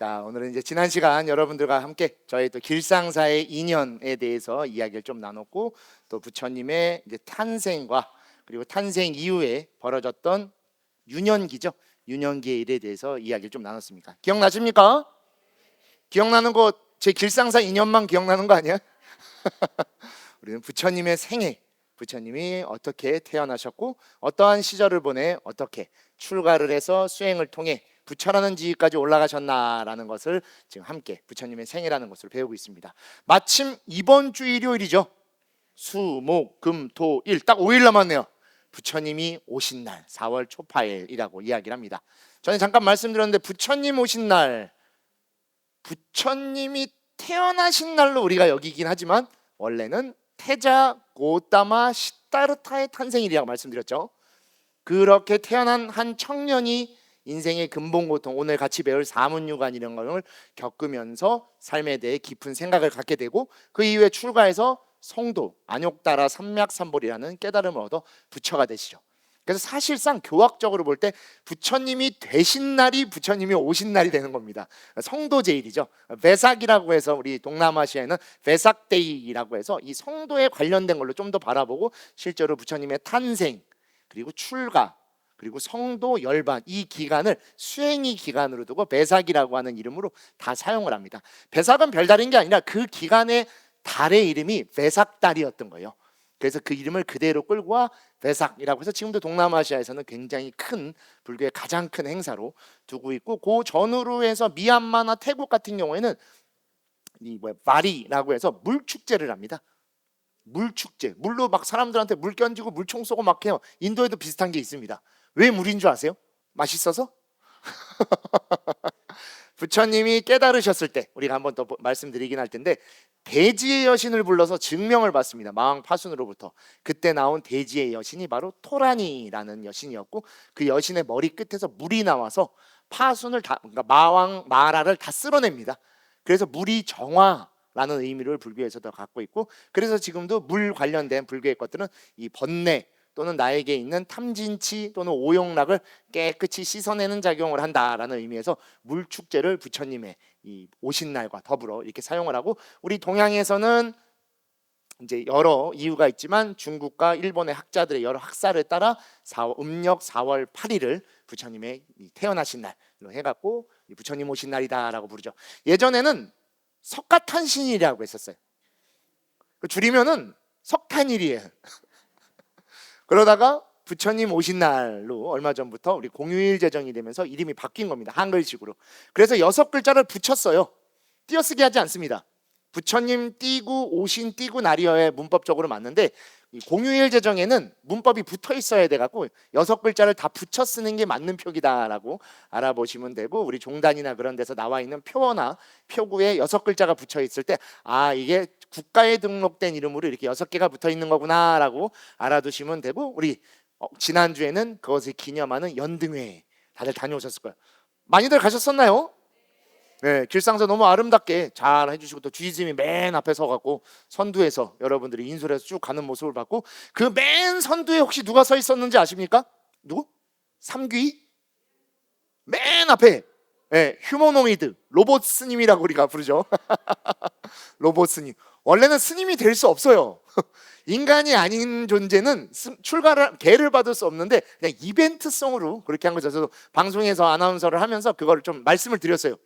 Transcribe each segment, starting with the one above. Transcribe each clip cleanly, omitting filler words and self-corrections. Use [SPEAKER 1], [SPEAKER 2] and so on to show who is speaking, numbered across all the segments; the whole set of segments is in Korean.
[SPEAKER 1] 자, 오늘은 이제 지난 시간 여러분들과 함께 저희 또 길상사의 인연에 대해서 이야기를 좀 나눴고, 또 부처님의 이제 탄생과 그리고 탄생 이후에 벌어졌던 유년기죠. 유년기의 일에 대해서 이야기를 좀 나눴습니다. 기억나십니까? 기억나는 거 제 길상사 인연만 기억나는 거 아니야? 우리는 부처님의 생애, 부처님이 어떻게 태어나셨고 어떠한 시절을 보내 어떻게 출가를 해서 수행을 통해 부처라는 지위까지 올라가셨나라는 것을 지금 함께 부처님의 생애라는 것을 배우고 있습니다. 마침 이번 주 일요일이죠. 수, 목, 금, 토, 일 딱 5일 남았네요. 부처님이 오신 날 4월 초파일이라고 이야기를 합니다. 저는 잠깐 말씀드렸는데 부처님 오신 날, 부처님이 태어나신 날로 우리가 여기긴 하지만 원래는 태자 고타마 시타르타의 탄생일이라고 말씀드렸죠. 그렇게 태어난 한 청년이 인생의 근본 고통, 오늘 같이 배울 사문유관 이런 걸 겪으면서 삶에 대해 깊은 생각을 갖게 되고, 그 이후에 출가해서 성도, 안욕따라 삼맥삼볼이라는 깨달음을 얻어 부처가 되시죠. 그래서 사실상 교학적으로 볼 때 부처님이 되신 날이 부처님이 오신 날이 되는 겁니다. 성도제일이죠. 베삭이라고 해서 우리 동남아시아에는 베삭데이라고 해서 이 성도에 관련된 걸로 좀 더 바라보고, 실제로 부처님의 탄생 그리고 출가 그리고 성도 열반, 이 기간을 수행이 기간으로 두고 베삭이라고 하는 이름으로 다 사용을 합니다. 베삭은 별다른 게 아니라 그 기간의 달의 이름이 베삭달이었던 거예요. 그래서 그 이름을 그대로 끌고 와 베삭이라고 해서 지금도 동남아시아에서는 굉장히 큰, 불교의 가장 큰 행사로 두고 있고, 그 전후로 해서 미얀마나 태국 같은 경우에는 이 바리라고 해서 물축제를 합니다. 물축제, 물로 막 사람들한테 물 던지고 물총 쏘고 막 해요. 인도에도 비슷한 게 있습니다. 왜 물인 줄 아세요? 맛있어서? 부처님이 깨달으셨을 때 우리가 한번 더 말씀드리긴 할 텐데, 대지의 여신을 불러서 증명을 받습니다. 마왕 파순으로부터. 그때 나온 대지의 여신이 바로 토라니라는 여신이었고, 그 여신의 머리 끝에서 물이 나와서 파순을 다, 그러니까 마왕 마라를 다 쓸어냅니다. 그래서 물이 정화라는 의미를 불교에서도 갖고 있고, 그래서 지금도 물 관련된 불교의 것들은 이 번뇌 또는 나에게 있는 탐진치 또는 오용락을 깨끗이 씻어내는 작용을 한다라는 의미에서 물축제를 부처님의 이 오신 날과 더불어 이렇게 사용을 하고, 우리 동양에서는 이제 여러 이유가 있지만 중국과 일본의 학자들의 여러 학사를 따라 음력 4월 8일을 부처님의 태어나신 날로 해갖고 부처님 오신 날이다라고 부르죠. 예전에는 석가탄신일이라고 했었어요. 줄이면은 석탄일이에요. 그러다가 부처님 오신 날로 얼마 전부터 우리 공휴일 제정이 되면서 이름이 바뀐 겁니다. 한글식으로. 그래서 6글자를 붙였어요. 띄어쓰기 하지 않습니다. 부처님 띄고 오신 띄고 날이어야 문법적으로 맞는데, 이 공휴일 제정에는 문법이 붙어 있어야 돼갖고 6글자를 다 붙여 쓰는 게 맞는 표기다라고 알아보시면 되고, 우리 종단이나 그런 데서 나와 있는 표어나 표구에 6글자가 붙여 있을 때, 아, 이게 국가에 등록된 이름으로 이렇게 6개가 붙어 있는 거구나라고 알아두시면 되고, 우리 지난주에는 그것을 기념하는 연등회 다들 다녀오셨을 거예요. 많이들 가셨었나요? 네, 길상사 너무 아름답게 잘 해주시고, 또 주지스님이 맨 앞에 서갖고 선두에서 여러분들이 인솔해서 쭉 가는 모습을 봤고, 그 맨 선두에 혹시 누가 서 있었는지 아십니까? 누구? 삼귀? 맨 앞에, 네, 휴머노이드 로봇 스님이라고 우리가 부르죠. 로봇 스님. 원래는 스님이 될 수 없어요. 인간이 아닌 존재는 출가를 계를 받을 수 없는데 그냥 이벤트성으로 그렇게 한 거죠. 저도 방송에서 아나운서를 하면서 그걸 좀 말씀을 드렸어요.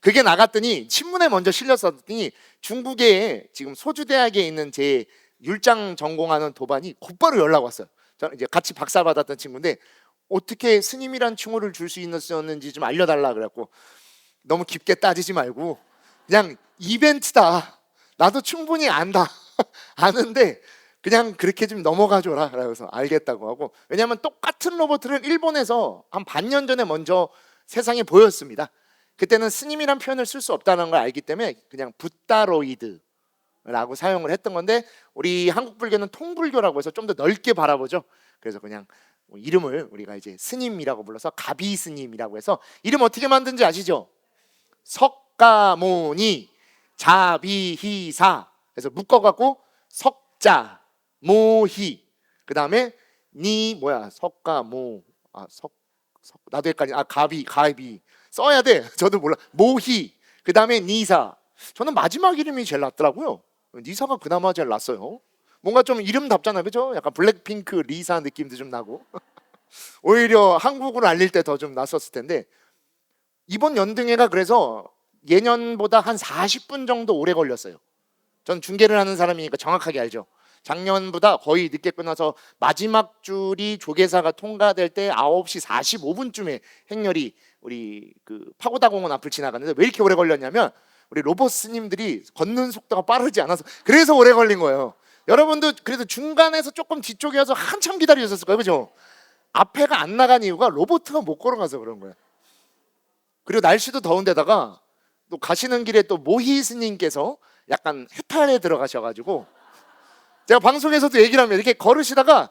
[SPEAKER 1] 그게 나갔더니 신문에 먼저 실렸었더니, 중국에 지금 소주대학에 있는 제 율장 전공하는 도반이 곧바로 연락 왔어요. 저는 이제 같이 박사 받았던 친구인데, 어떻게 스님이란 칭호를 줄 수 있었는지 좀 알려달라 그래갖고, 너무 깊게 따지지 말고 그냥 이벤트다, 나도 충분히 안다 아는데 그냥 그렇게 좀 넘어가줘라 그래서 알겠다고 하고, 왜냐하면 똑같은 로봇을 일본에서 한 반년 전에 먼저 세상에 보였습니다. 그때는 스님이란 표현을 쓸 수 없다는 걸 알기 때문에 그냥 붓다로이드라고 사용을 했던 건데, 우리 한국 불교는 통불교라고 해서 좀 더 넓게 바라보죠. 그래서 그냥 이름을 우리가 이제 스님이라고 불러서 가비 스님이라고 해서, 이름 어떻게 만든지 아시죠? 석가모니 자비희사, 그래서 묶어갖고 석자 모희, 그 다음에 니 석가모, 나도 헷갈리, 가비 써야 돼. 저도 몰라. 모희, 그 다음에 니사. 저는 마지막 이름이 제일 낫더라고요. 니사가 그나마 제일 낫어요. 뭔가 좀 이름답잖아요, 그죠? 약간 블랙핑크 리사 느낌도 좀 나고. 오히려 한국으로 알릴 때 더 좀 낫었을 텐데, 이번 연등회가 그래서 예년보다 한 40분 정도 오래 걸렸어요. 전 중계를 하는 사람이니까 정확하게 알죠. 작년보다 거의 늦게 끝나서 마지막 줄이 조계사가 통과될 때 9시 45분쯤에 행렬이 우리 그 파고다공원 앞을 지나갔는데, 왜 이렇게 오래 걸렸냐면 우리 로봇 스님들이 걷는 속도가 빠르지 않아서 그래서 오래 걸린 거예요. 여러분도 그래도 중간에서 조금 뒤쪽이어서 한참 기다리셨을 거예요, 그죠? 앞에가 안 나간 이유가 로봇가 못 걸어가서 그런 거예요. 그리고 날씨도 더운데다가 또 가시는 길에 또 모희 스님께서 약간 해탈에 들어가셔가지고, 제가 방송에서도 얘기를 하면 이렇게 걸으시다가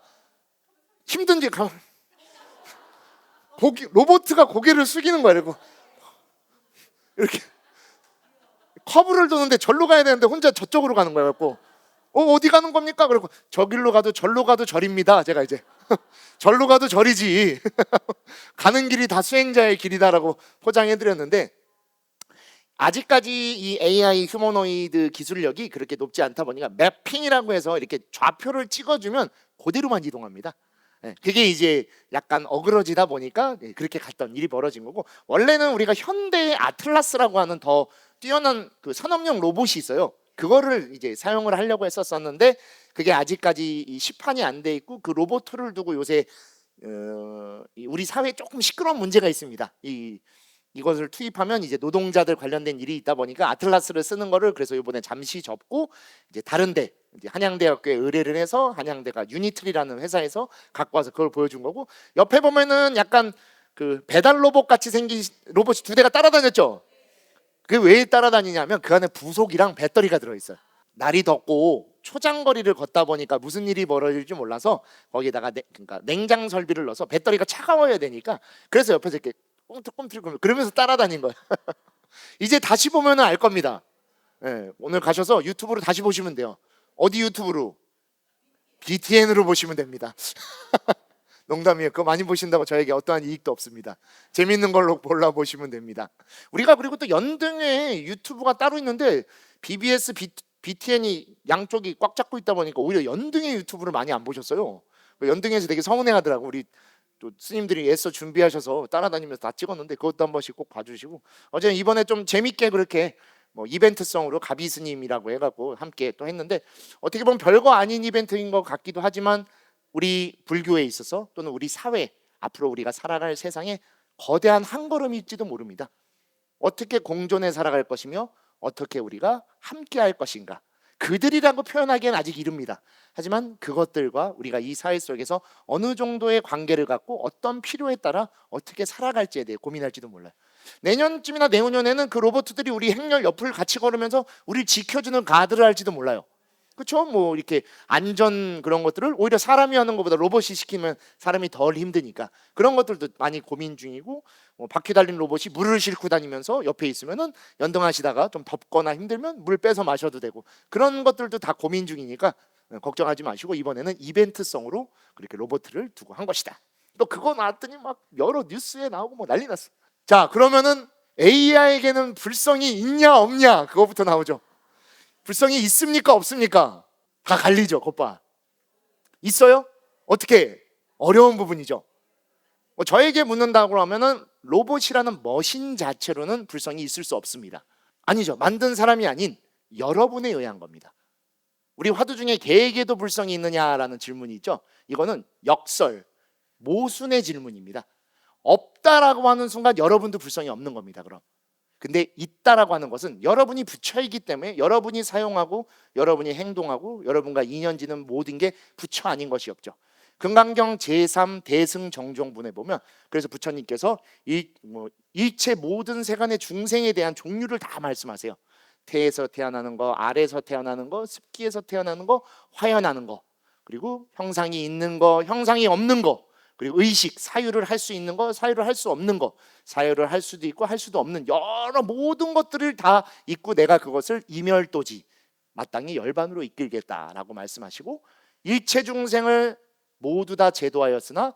[SPEAKER 1] 힘든지 로봇가 고개를 숙이는 거예요. 이렇게 커브를 도는데 절로 가야 되는데 혼자 저쪽으로 가는 거예요. 그래서 어디 가는 겁니까? 그리고 저길로 가도 절로 가도 절입니다. 제가 이제 절로 가도 절이지 가는 길이 다 수행자의 길이다라고 포장해드렸는데, 아직까지 이 AI 휴머노이드 기술력이 그렇게 높지 않다 보니까 매핑이라고 해서 이렇게 좌표를 찍어주면 그대로만 이동합니다. 그게 이제 약간 어그러지다 보니까 그렇게 갔던 일이 벌어진 거고, 원래는 우리가 현대의 아틀라스라고 하는 더 뛰어난 그 산업용 로봇이 있어요. 그거를 이제 사용을 하려고 했었었는데 그게 아직까지 이 시판이 안 돼 있고, 그 로봇을 두고 요새 우리 사회에 조금 시끄러운 문제가 있습니다. 이것을 투입하면 이제 노동자들 관련된 일이 있다 보니까 아틀라스를 쓰는 거를 그래서 이번에 잠시 접고 이제 다른데 이제 한양대학교에 의뢰를 해서 한양대가 유니트리라는 회사에서 갖고 와서 그걸 보여준 거고, 옆에 보면은 약간 그 배달 로봇 같이 생긴 로봇이 두 대가 따라다녔죠. 그게 왜 따라다니냐면 그 안에 부속이랑 배터리가 들어있어요. 날이 덥고 초장거리를 걷다 보니까 무슨 일이 벌어질지 몰라서 거기다가 그러니까 냉장 설비를 넣어서 배터리가 차가워야 되니까, 그래서 옆에서 이렇게 꼼틀꼼틀 그러면서 따라다닌 거예요. 이제 다시 보면 알 겁니다. 오늘 가셔서 유튜브로 다시 보시면 돼요. 어디 유튜브로? BTN으로 보시면 됩니다. 농담이에요. 그거 많이 보신다고 저에게 어떠한 이익도 없습니다. 재밌는 걸로 골라보시면 됩니다. 우리가 그리고 또 연등에 유튜브가 따로 있는데 BBS, BTN이 양쪽이 꽉 잡고 있다 보니까 오히려 연등의 유튜브를 많이 안 보셨어요. 연등에서 되게 서운해하더라고. 우리 또 스님들이 애써 준비하셔서 따라다니면서 다 찍었는데 그것도 한 번씩 꼭 봐주시고, 어제 이번에 좀 재밌게 그렇게 뭐 이벤트성으로 가비 스님이라고 해갖고 함께 또 했는데, 어떻게 보면 별거 아닌 이벤트인 것 같기도 하지만 우리 불교에 있어서 또는 우리 사회, 앞으로 우리가 살아갈 세상에 거대한 한 걸음일지도 모릅니다. 어떻게 공존해 살아갈 것이며 어떻게 우리가 함께 할 것인가, 그들이라고 표현하기엔 아직 이릅니다. 하지만 그것들과 우리가 이 사회 속에서 어느 정도의 관계를 갖고 어떤 필요에 따라 어떻게 살아갈지에 대해 고민할지도 몰라요. 내년쯤이나 내후년에는 그 로봇들이 우리 행렬 옆을 같이 걸으면서 우리를 지켜주는 가드를 할지도 몰라요. 그렇죠? 뭐 이렇게 안전 그런 것들을 오히려 사람이 하는 것보다 로봇이 시키면 사람이 덜 힘드니까 그런 것들도 많이 고민 중이고, 바퀴 달린 로봇이 물을 싣고 다니면서 옆에 있으면은 연등하시다가 좀 덥거나 힘들면 물 빼서 마셔도 되고, 그런 것들도 다 고민 중이니까 걱정하지 마시고 이번에는 이벤트성으로 그렇게 로봇을 두고 한 것이다. 또 그거 나왔더니 막 여러 뉴스에 나오고 뭐 난리 났어. 자, 그러면은 AI에게는 불성이 있냐 없냐 그거부터 나오죠. 불성이 있습니까 없습니까? 다 갈리죠. 겉봐. 있어요? 어떻게? 어려운 부분이죠. 저에게 묻는다고 하면은 로봇이라는 머신 자체로는 불성이 있을 수 없습니다. 아니죠. 만든 사람이 아닌 여러분에 의한 겁니다. 우리 화두 중에 개에게도 불성이 있느냐라는 질문이 있죠. 이거는 역설, 모순의 질문입니다. 없다라고 하는 순간 여러분도 불성이 없는 겁니다. 그럼. 근데 있다라고 하는 것은 여러분이 부처이기 때문에 여러분이 사용하고 여러분이 행동하고 여러분과 인연지는 모든 게 부처 아닌 것이 없죠. 금강경 제3 대승정종분에 보면 그래서 부처님께서 일체 모든 세간의 중생에 대한 종류를 다 말씀하세요. 태에서 태어나는 거, 알에서 태어나는 거, 습기에서 태어나는 거, 화연하는 거, 그리고 형상이 있는 거, 형상이 없는 거, 그리고 의식, 사유를 할 수 있는 거, 사유를 할 수 없는 거, 사유를 할 수도 있고 할 수도 없는 여러 모든 것들을 다 있고 내가 그것을 이멸도지 마땅히 열반으로 이끌겠다라고 말씀하시고, 일체 중생을 모두 다 제도하였으나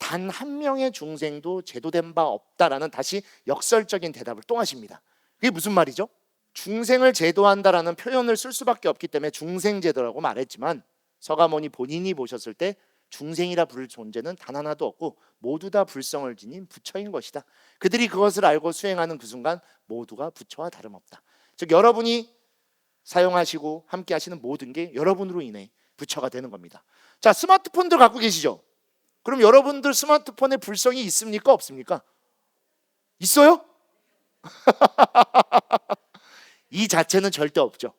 [SPEAKER 1] 단 한 명의 중생도 제도된 바 없다라는 다시 역설적인 대답을 또 하십니다. 그게 무슨 말이죠? 중생을 제도한다라는 표현을 쓸 수밖에 없기 때문에 중생제도라고 말했지만, 서가모니 본인이 보셨을 때 중생이라 부를 존재는 단 하나도 없고 모두 다 불성을 지닌 부처인 것이다. 그들이 그것을 알고 수행하는 그 순간 모두가 부처와 다름없다. 즉 여러분이 사용하시고 함께 하시는 모든 게 여러분으로 인해 부처가 되는 겁니다. 자, 스마트폰들 갖고 계시죠? 그럼 여러분들 스마트폰에 불성이 있습니까? 없습니까? 있어요? 이 자체는 절대 없죠.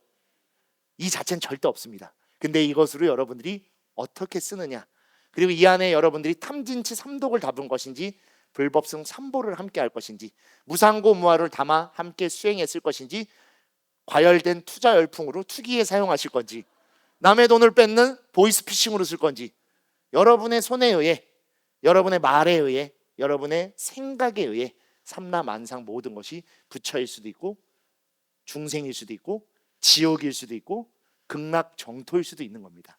[SPEAKER 1] 이 자체는 절대 없습니다. 근데 이것으로 여러분들이 어떻게 쓰느냐, 그리고 이 안에 여러분들이 탐진치 삼독을 담은 것인지, 불법승 삼보를 함께 할 것인지, 무상고 무아를 담아 함께 수행했을 것인지, 과열된 투자 열풍으로 투기에 사용하실 건지, 남의 돈을 뺏는 보이스피싱으로 쓸 건지, 여러분의 손에 의해, 여러분의 말에 의해, 여러분의 생각에 의해 삼라만상 모든 것이 부처일 수도 있고 중생일 수도 있고 지옥일 수도 있고 극락정토일 수도 있는 겁니다.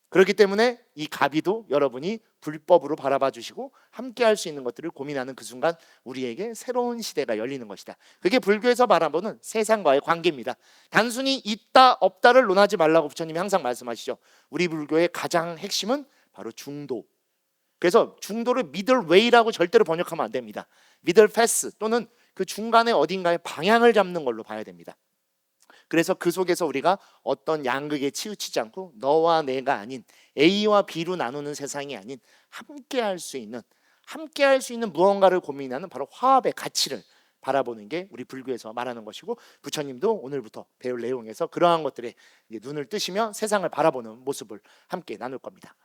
[SPEAKER 1] 그렇기 때문에 이 가비도 여러분이 불법으로 바라봐 주시고 함께 할 수 있는 것들을 고민하는 그 순간 우리에게 새로운 시대가 열리는 것이다. 그게 불교에서 바라보는 세상과의 관계입니다. 단순히 있다 없다를 논하지 말라고 부처님이 항상 말씀하시죠. 우리 불교의 가장 핵심은 바로 중도. 그래서 중도를 미들웨이라고 절대로 번역하면 안 됩니다. 미들 패스 또는 그 중간에 어딘가에 방향을 잡는 걸로 봐야 됩니다. 그래서 그 속에서 우리가 어떤 양극에 치우치지 않고 너와 내가 아닌 A와 B로 나누는 세상이 아닌 함께 할 수 있는 무언가를 고민하는 바로 화합의 가치를 바라보는 게 우리 불교에서 말하는 것이고, 부처님도 오늘부터 배울 내용에서 그러한 것들에 눈을 뜨시며 세상을 바라보는 모습을 함께 나눌 겁니다.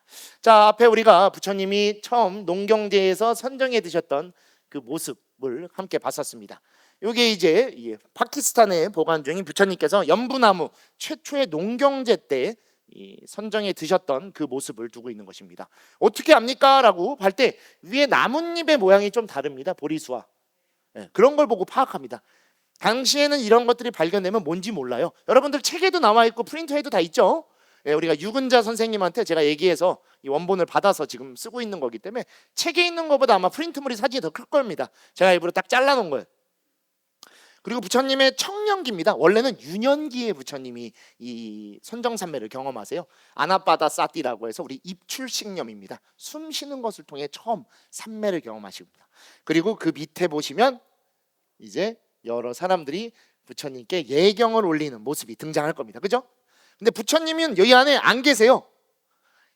[SPEAKER 1] 자, 앞에 우리가 부처님이 처음 농경제에서 선정해 드셨던 그 모습을 함께 봤었습니다. 이게 이제 파키스탄에 보관 중인 부처님께서 연부나무 최초의 농경제 때 선정해 드셨던 그 모습을 두고 있는 것입니다. 어떻게 압니까? 라고 할 때 위에 나뭇잎의 모양이 좀 다릅니다. 보리수와 그런 걸 보고 파악합니다. 당시에는 이런 것들이 발견되면 뭔지 몰라요. 여러분들 책에도 나와 있고 프린터에도 다 있죠. 우리가 유근자 선생님한테 제가 얘기해서 이 원본을 받아서 지금 쓰고 있는 거기 때문에 책에 있는 것보다 아마 프린트물이 사진이 더 클 겁니다. 제가 일부러 딱 잘라놓은 거예요. 그리고 부처님의 청년기입니다. 원래는 유년기에 부처님이 이 선정산매를 경험하세요. 아나빠다 사띠라고 해서 우리 입출식념입니다. 숨 쉬는 것을 통해 처음 산매를 경험하십니다. 그리고 그 밑에 보시면 이제 여러 사람들이 부처님께 예경을 올리는 모습이 등장할 겁니다. 그죠? 근데 부처님은 여기 안에 안 계세요.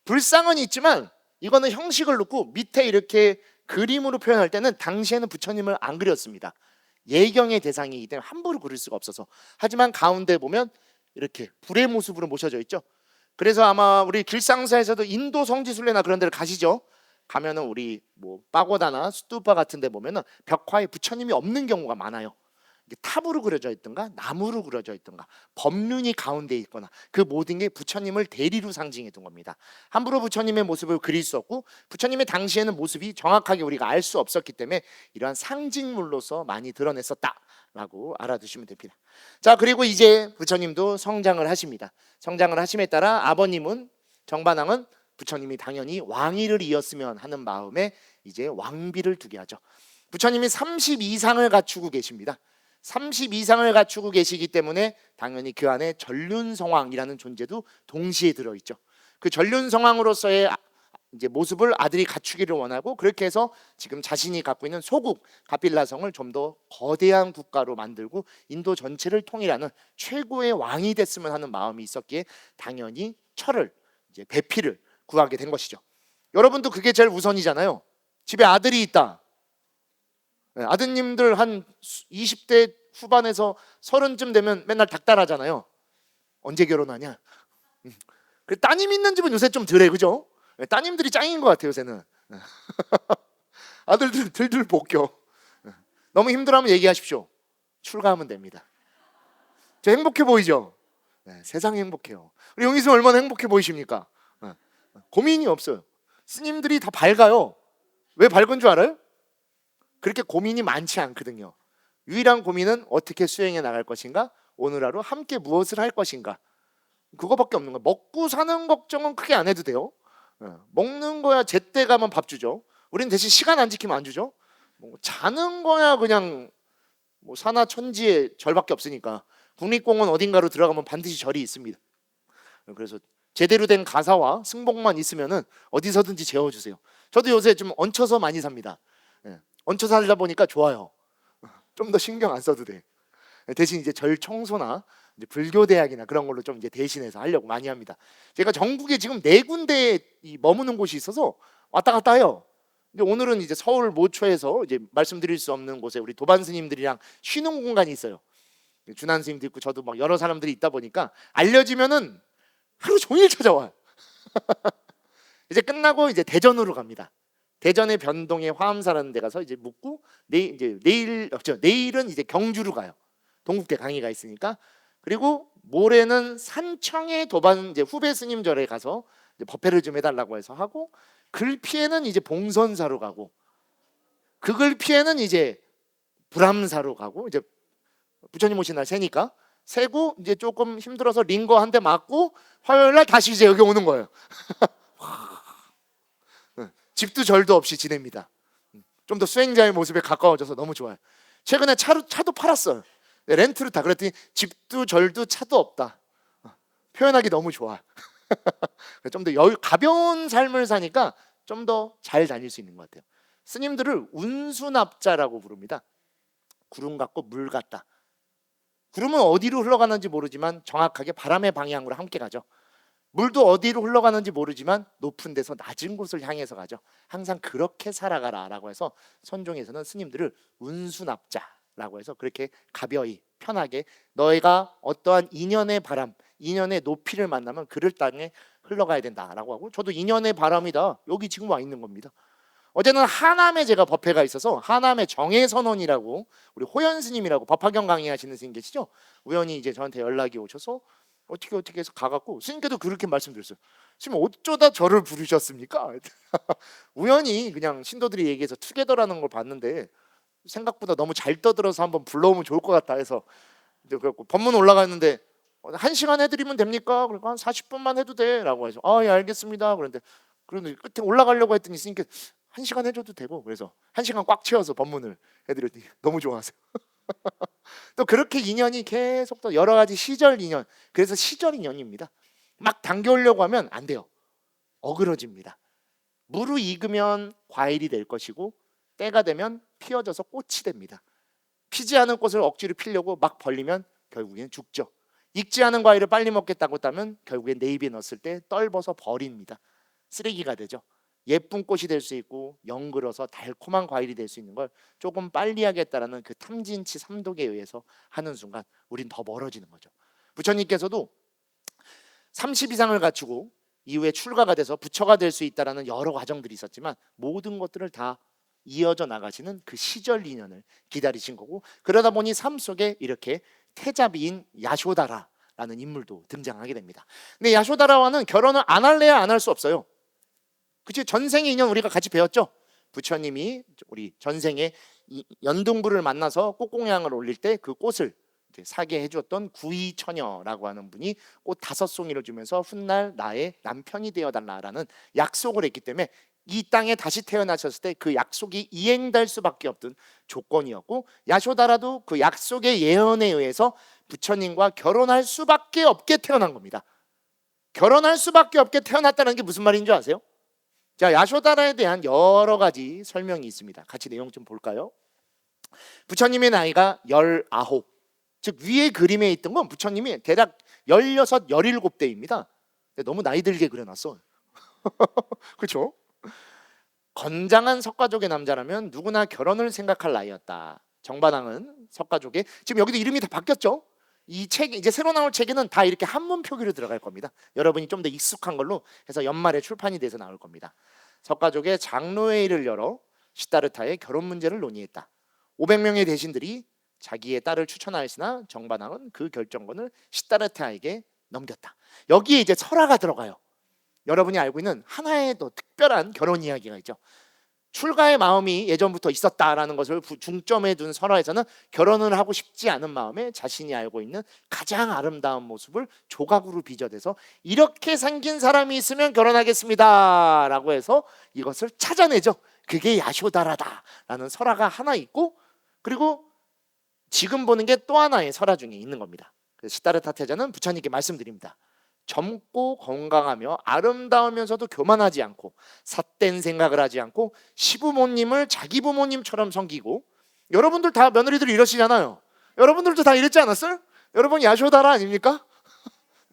[SPEAKER 1] 불상은 있지만 이거는 형식을 놓고 밑에 이렇게 그림으로 표현할 때는 당시에는 부처님을 안 그렸습니다. 예경의 대상이기 때문에 함부로 그릴 수가 없어서. 하지만 가운데 보면 이렇게 불의 모습으로 모셔져 있죠. 그래서 아마 우리 길상사에서도 인도 성지순례나 그런 데를 가시죠. 가면은 우리 뭐 파고다나 스투파 같은 데 보면은 벽화에 부처님이 없는 경우가 많아요. 이게 탑으로 그려져 있든가 나무로 그려져 있든가 법륜이 가운데 있거나 그 모든 게 부처님을 대리로 상징해 둔 겁니다. 함부로 부처님의 모습을 그릴 수 없고 부처님의 당시에는 모습이 정확하게 우리가 알 수 없었기 때문에 이러한 상징물로서 많이 드러냈었다라고 알아두시면 됩니다. 자, 그리고 이제 부처님도 성장을 하십니다. 성장을 하심에 따라 아버님은 정반왕은 부처님이 당연히 왕위를 이었으면 하는 마음에 이제 왕비를 두게 하죠. 부처님이 30 이상을 갖추고 계십니다. 30 이상을 갖추고 계시기 때문에 당연히 그 안에 전륜성왕이라는 존재도 동시에 들어있죠. 그 전륜성왕으로서의 이제 모습을 아들이 갖추기를 원하고, 그렇게 해서 지금 자신이 갖고 있는 소국 가빌라성을 좀 더 거대한 국가로 만들고 인도 전체를 통일하는 최고의 왕이 됐으면 하는 마음이 있었기에 당연히 철을 이제 배피를 구하게 된 것이죠. 여러분도 그게 제일 우선이잖아요. 집에 아들이 있다. 아드님들 한 20대 후반에서 30쯤 되면 맨날 닥달하잖아요. 언제 결혼하냐? 그 따님 있는 집은 요새 좀 덜해, 그죠? 따님들이 짱인 것 같아요, 요새는. 아들들 들들 볶여. 너무 힘들어하면 얘기하십시오. 출가하면 됩니다. 저 행복해 보이죠? 세상이 행복해요. 우리 용희스 얼마나 행복해 보이십니까? 고민이 없어요. 스님들이 다 밝아요. 왜 밝은 줄 알아요? 그렇게 고민이 많지 않거든요. 유일한 고민은 어떻게 수행해 나갈 것인가, 오늘 하루 함께 무엇을 할 것인가, 그거밖에 없는 거예요. 먹고 사는 걱정은 크게 안 해도 돼요. 먹는 거야 제때 가면 밥 주죠. 우리는 대신 시간 안 지키면 안 주죠. 뭐 자는 거야 그냥 뭐 사나 천지의 절밖에 없으니까 국립공원 어딘가로 들어가면 반드시 절이 있습니다. 그래서 제대로 된 가사와 승복만 있으면은 어디서든지 재워주세요. 저도 요새 좀 얹혀서 많이 삽니다. 예, 얹혀 살다 보니까 좋아요. 좀 더 신경 안 써도 돼. 대신 이제 절 청소나 이제 불교 대학이나 그런 걸로 좀 이제 대신해서 하려고 많이 합니다. 제가 전국에 지금 4군데에 머무는 곳이 있어서 왔다 갔다 해요. 근데 오늘은 이제 서울 모초에서 이제 말씀드릴 수 없는 곳에 우리 도반 스님들이랑 쉬는 공간이 있어요. 준한 스님도 있고 저도 막 여러 사람들이 있다 보니까 알려지면은 하루 종일 찾아와요. 이제 끝나고 이제 대전으로 갑니다. 대전의 변동에 화암사라는 데 가서 이제 묵고 내일은 이제 경주로 가요. 동국대 강의가 있으니까. 그리고 모레는 산청의 도반 이제 후배 스님 절에 가서 이제 법회를 좀 해달라고 해서 하고, 글피에는 이제 봉선사로 가고, 그 글피에는 이제 불암사로 가고, 이제 부처님 오신 날 새니까 세고 이제 조금 힘들어서 링거 한 대 맞고 화요일 날 다시 이제 여기 오는 거예요. 집도 절도 없이 지냅니다. 좀 더 수행자의 모습에 가까워져서 너무 좋아요. 최근에 차도 팔았어요. 렌트를 다. 그랬더니 집도 절도 차도 없다. 표현하기 너무 좋아. 좀 더 가벼운 삶을 사니까 좀 더 잘 다닐 수 있는 것 같아요. 스님들을 운수납자라고 부릅니다. 구름 같고 물 같다. 구름은 어디로 흘러가는지 모르지만 정확하게 바람의 방향으로 함께 가죠. 물도 어디로 흘러가는지 모르지만 높은 데서 낮은 곳을 향해서 가죠. 항상 그렇게 살아가라 라고 해서 선종에서는 스님들을 운수납자라고 해서 그렇게 가벼이 편하게 너희가 어떠한 인연의 바람, 인연의 높이를 만나면 그를 땅에 흘러가야 된다라고 하고, 저도 인연의 바람이다 여기 지금 와 있는 겁니다. 어제는 하남에 제가 법회가 있어서 하남의 정해선원이라고 우리 호연 스님이라고 법화경 강의하시는 스님 계시죠? 우연히 이제 저한테 연락이 오셔서 어떻게 해서 가갖고 스님께도 그렇게 말씀드렸어요. 스님 어쩌다 저를 부르셨습니까? 우연히 그냥 신도들이 얘기해서 투게더라는 걸 봤는데 생각보다 너무 잘 떠들어서 한번 불러오면 좋을 것 같다 해서 이제 그래갖고 법문 올라갔는데 1시간 해드리면 됩니까? 그러니까 한 40분만 해도 돼 라고 해서 예 알겠습니다. 그런데 끝에 올라가려고 했더니 스님께서 1시간 해줘도 되고, 그래서 1시간 꽉 채워서 법문을 해드렸더니 너무 좋아하세요. 또 그렇게 인연이 계속 또 여러 가지 시절 인연, 그래서 시절 인연입니다. 막 당겨오려고 하면 안 돼요. 어그러집니다. 무르익으면 과일이 될 것이고 때가 되면 피어져서 꽃이 됩니다. 피지 않은 꽃을 억지로 피려고 막 벌리면 결국엔 죽죠. 익지 않은 과일을 빨리 먹겠다고 따면 결국엔 내 입에 넣었을 때 떫어서 버립니다. 쓰레기가 되죠. 예쁜 꽃이 될 수 있고 영글어서 달콤한 과일이 될 수 있는 걸 조금 빨리 하겠다라는 그 탐진치 삼독에 의해서 하는 순간 우린 더 멀어지는 거죠. 부처님께서도 30 이상을 갖추고 이후에 출가가 돼서 부처가 될 수 있다라는 여러 과정들이 있었지만 모든 것들을 다 이어져 나가시는 그 시절 인연을 기다리신 거고, 그러다 보니 삶 속에 이렇게 태자비인 야쇼다라라는 인물도 등장하게 됩니다. 근데 야쇼다라와는 결혼을 안 할래야 안 할 수 없어요. 그치? 전생의 인연 우리가 같이 배웠죠. 부처님이 우리 전생에 연등부를 만나서 꽃공양을 올릴 때 그 꽃을 사게 해주었던 구이처녀라고 하는 분이 꽃 5송이를 주면서 훗날 나의 남편이 되어달라라는 약속을 했기 때문에 이 땅에 다시 태어나셨을 때 그 약속이 이행될 수밖에 없던 조건이었고, 야쇼다라도 그 약속의 예언에 의해서 부처님과 결혼할 수밖에 없게 태어난 겁니다. 결혼할 수밖에 없게 태어났다는 게 무슨 말인 줄 아세요? 자, 야쇼다라에 대한 여러 가지 설명이 있습니다. 같이 내용 좀 볼까요? 부처님의 나이가 19, 즉 위에 그림에 있던 건 부처님이 대략 16, 17대입니다. 너무 나이 들게 그려놨어. 그렇죠? 건장한 석가족의 남자라면 누구나 결혼을 생각할 나이였다. 정반항은 석가족의, 지금 여기도 이름이 다 바뀌었죠? 이 책, 이제 새로 나올 책에는 다 이렇게 한문 표기로 들어갈 겁니다. 여러분이 좀 더 익숙한 걸로 해서 연말에 출판이 돼서 나올 겁니다. 석가족의 장로회의를 열어 시다르타의 결혼 문제를 논의했다. 500명의 대신들이 자기의 딸을 추천하였으나 정반항은 그 결정권을 시다르타에게 넘겼다. 여기에 이제 설화가 들어가요. 여러분이 알고 있는 하나의 더 특별한 결혼 이야기가 있죠. 출가의 마음이 예전부터 있었다라는 것을 중점에 둔 설화에서는 결혼을 하고 싶지 않은 마음에 자신이 알고 있는 가장 아름다운 모습을 조각으로 빚어내서 이렇게 생긴 사람이 있으면 결혼하겠습니다 라고 해서 이것을 찾아내죠. 그게 야쇼다라다라는 설화가 하나 있고, 그리고 지금 보는 게 또 하나의 설화 중에 있는 겁니다. 그래서 시다르타 태자는 부처님께 말씀드립니다. 젊고 건강하며 아름다우면서도 교만하지 않고 삿된 생각을 하지 않고 시부모님을 자기 부모님처럼 섬기고, 여러분들 다 며느리들 이러시잖아요. 여러분들도 다 이랬지 않았어요? 여러분 야쇼다라 아닙니까?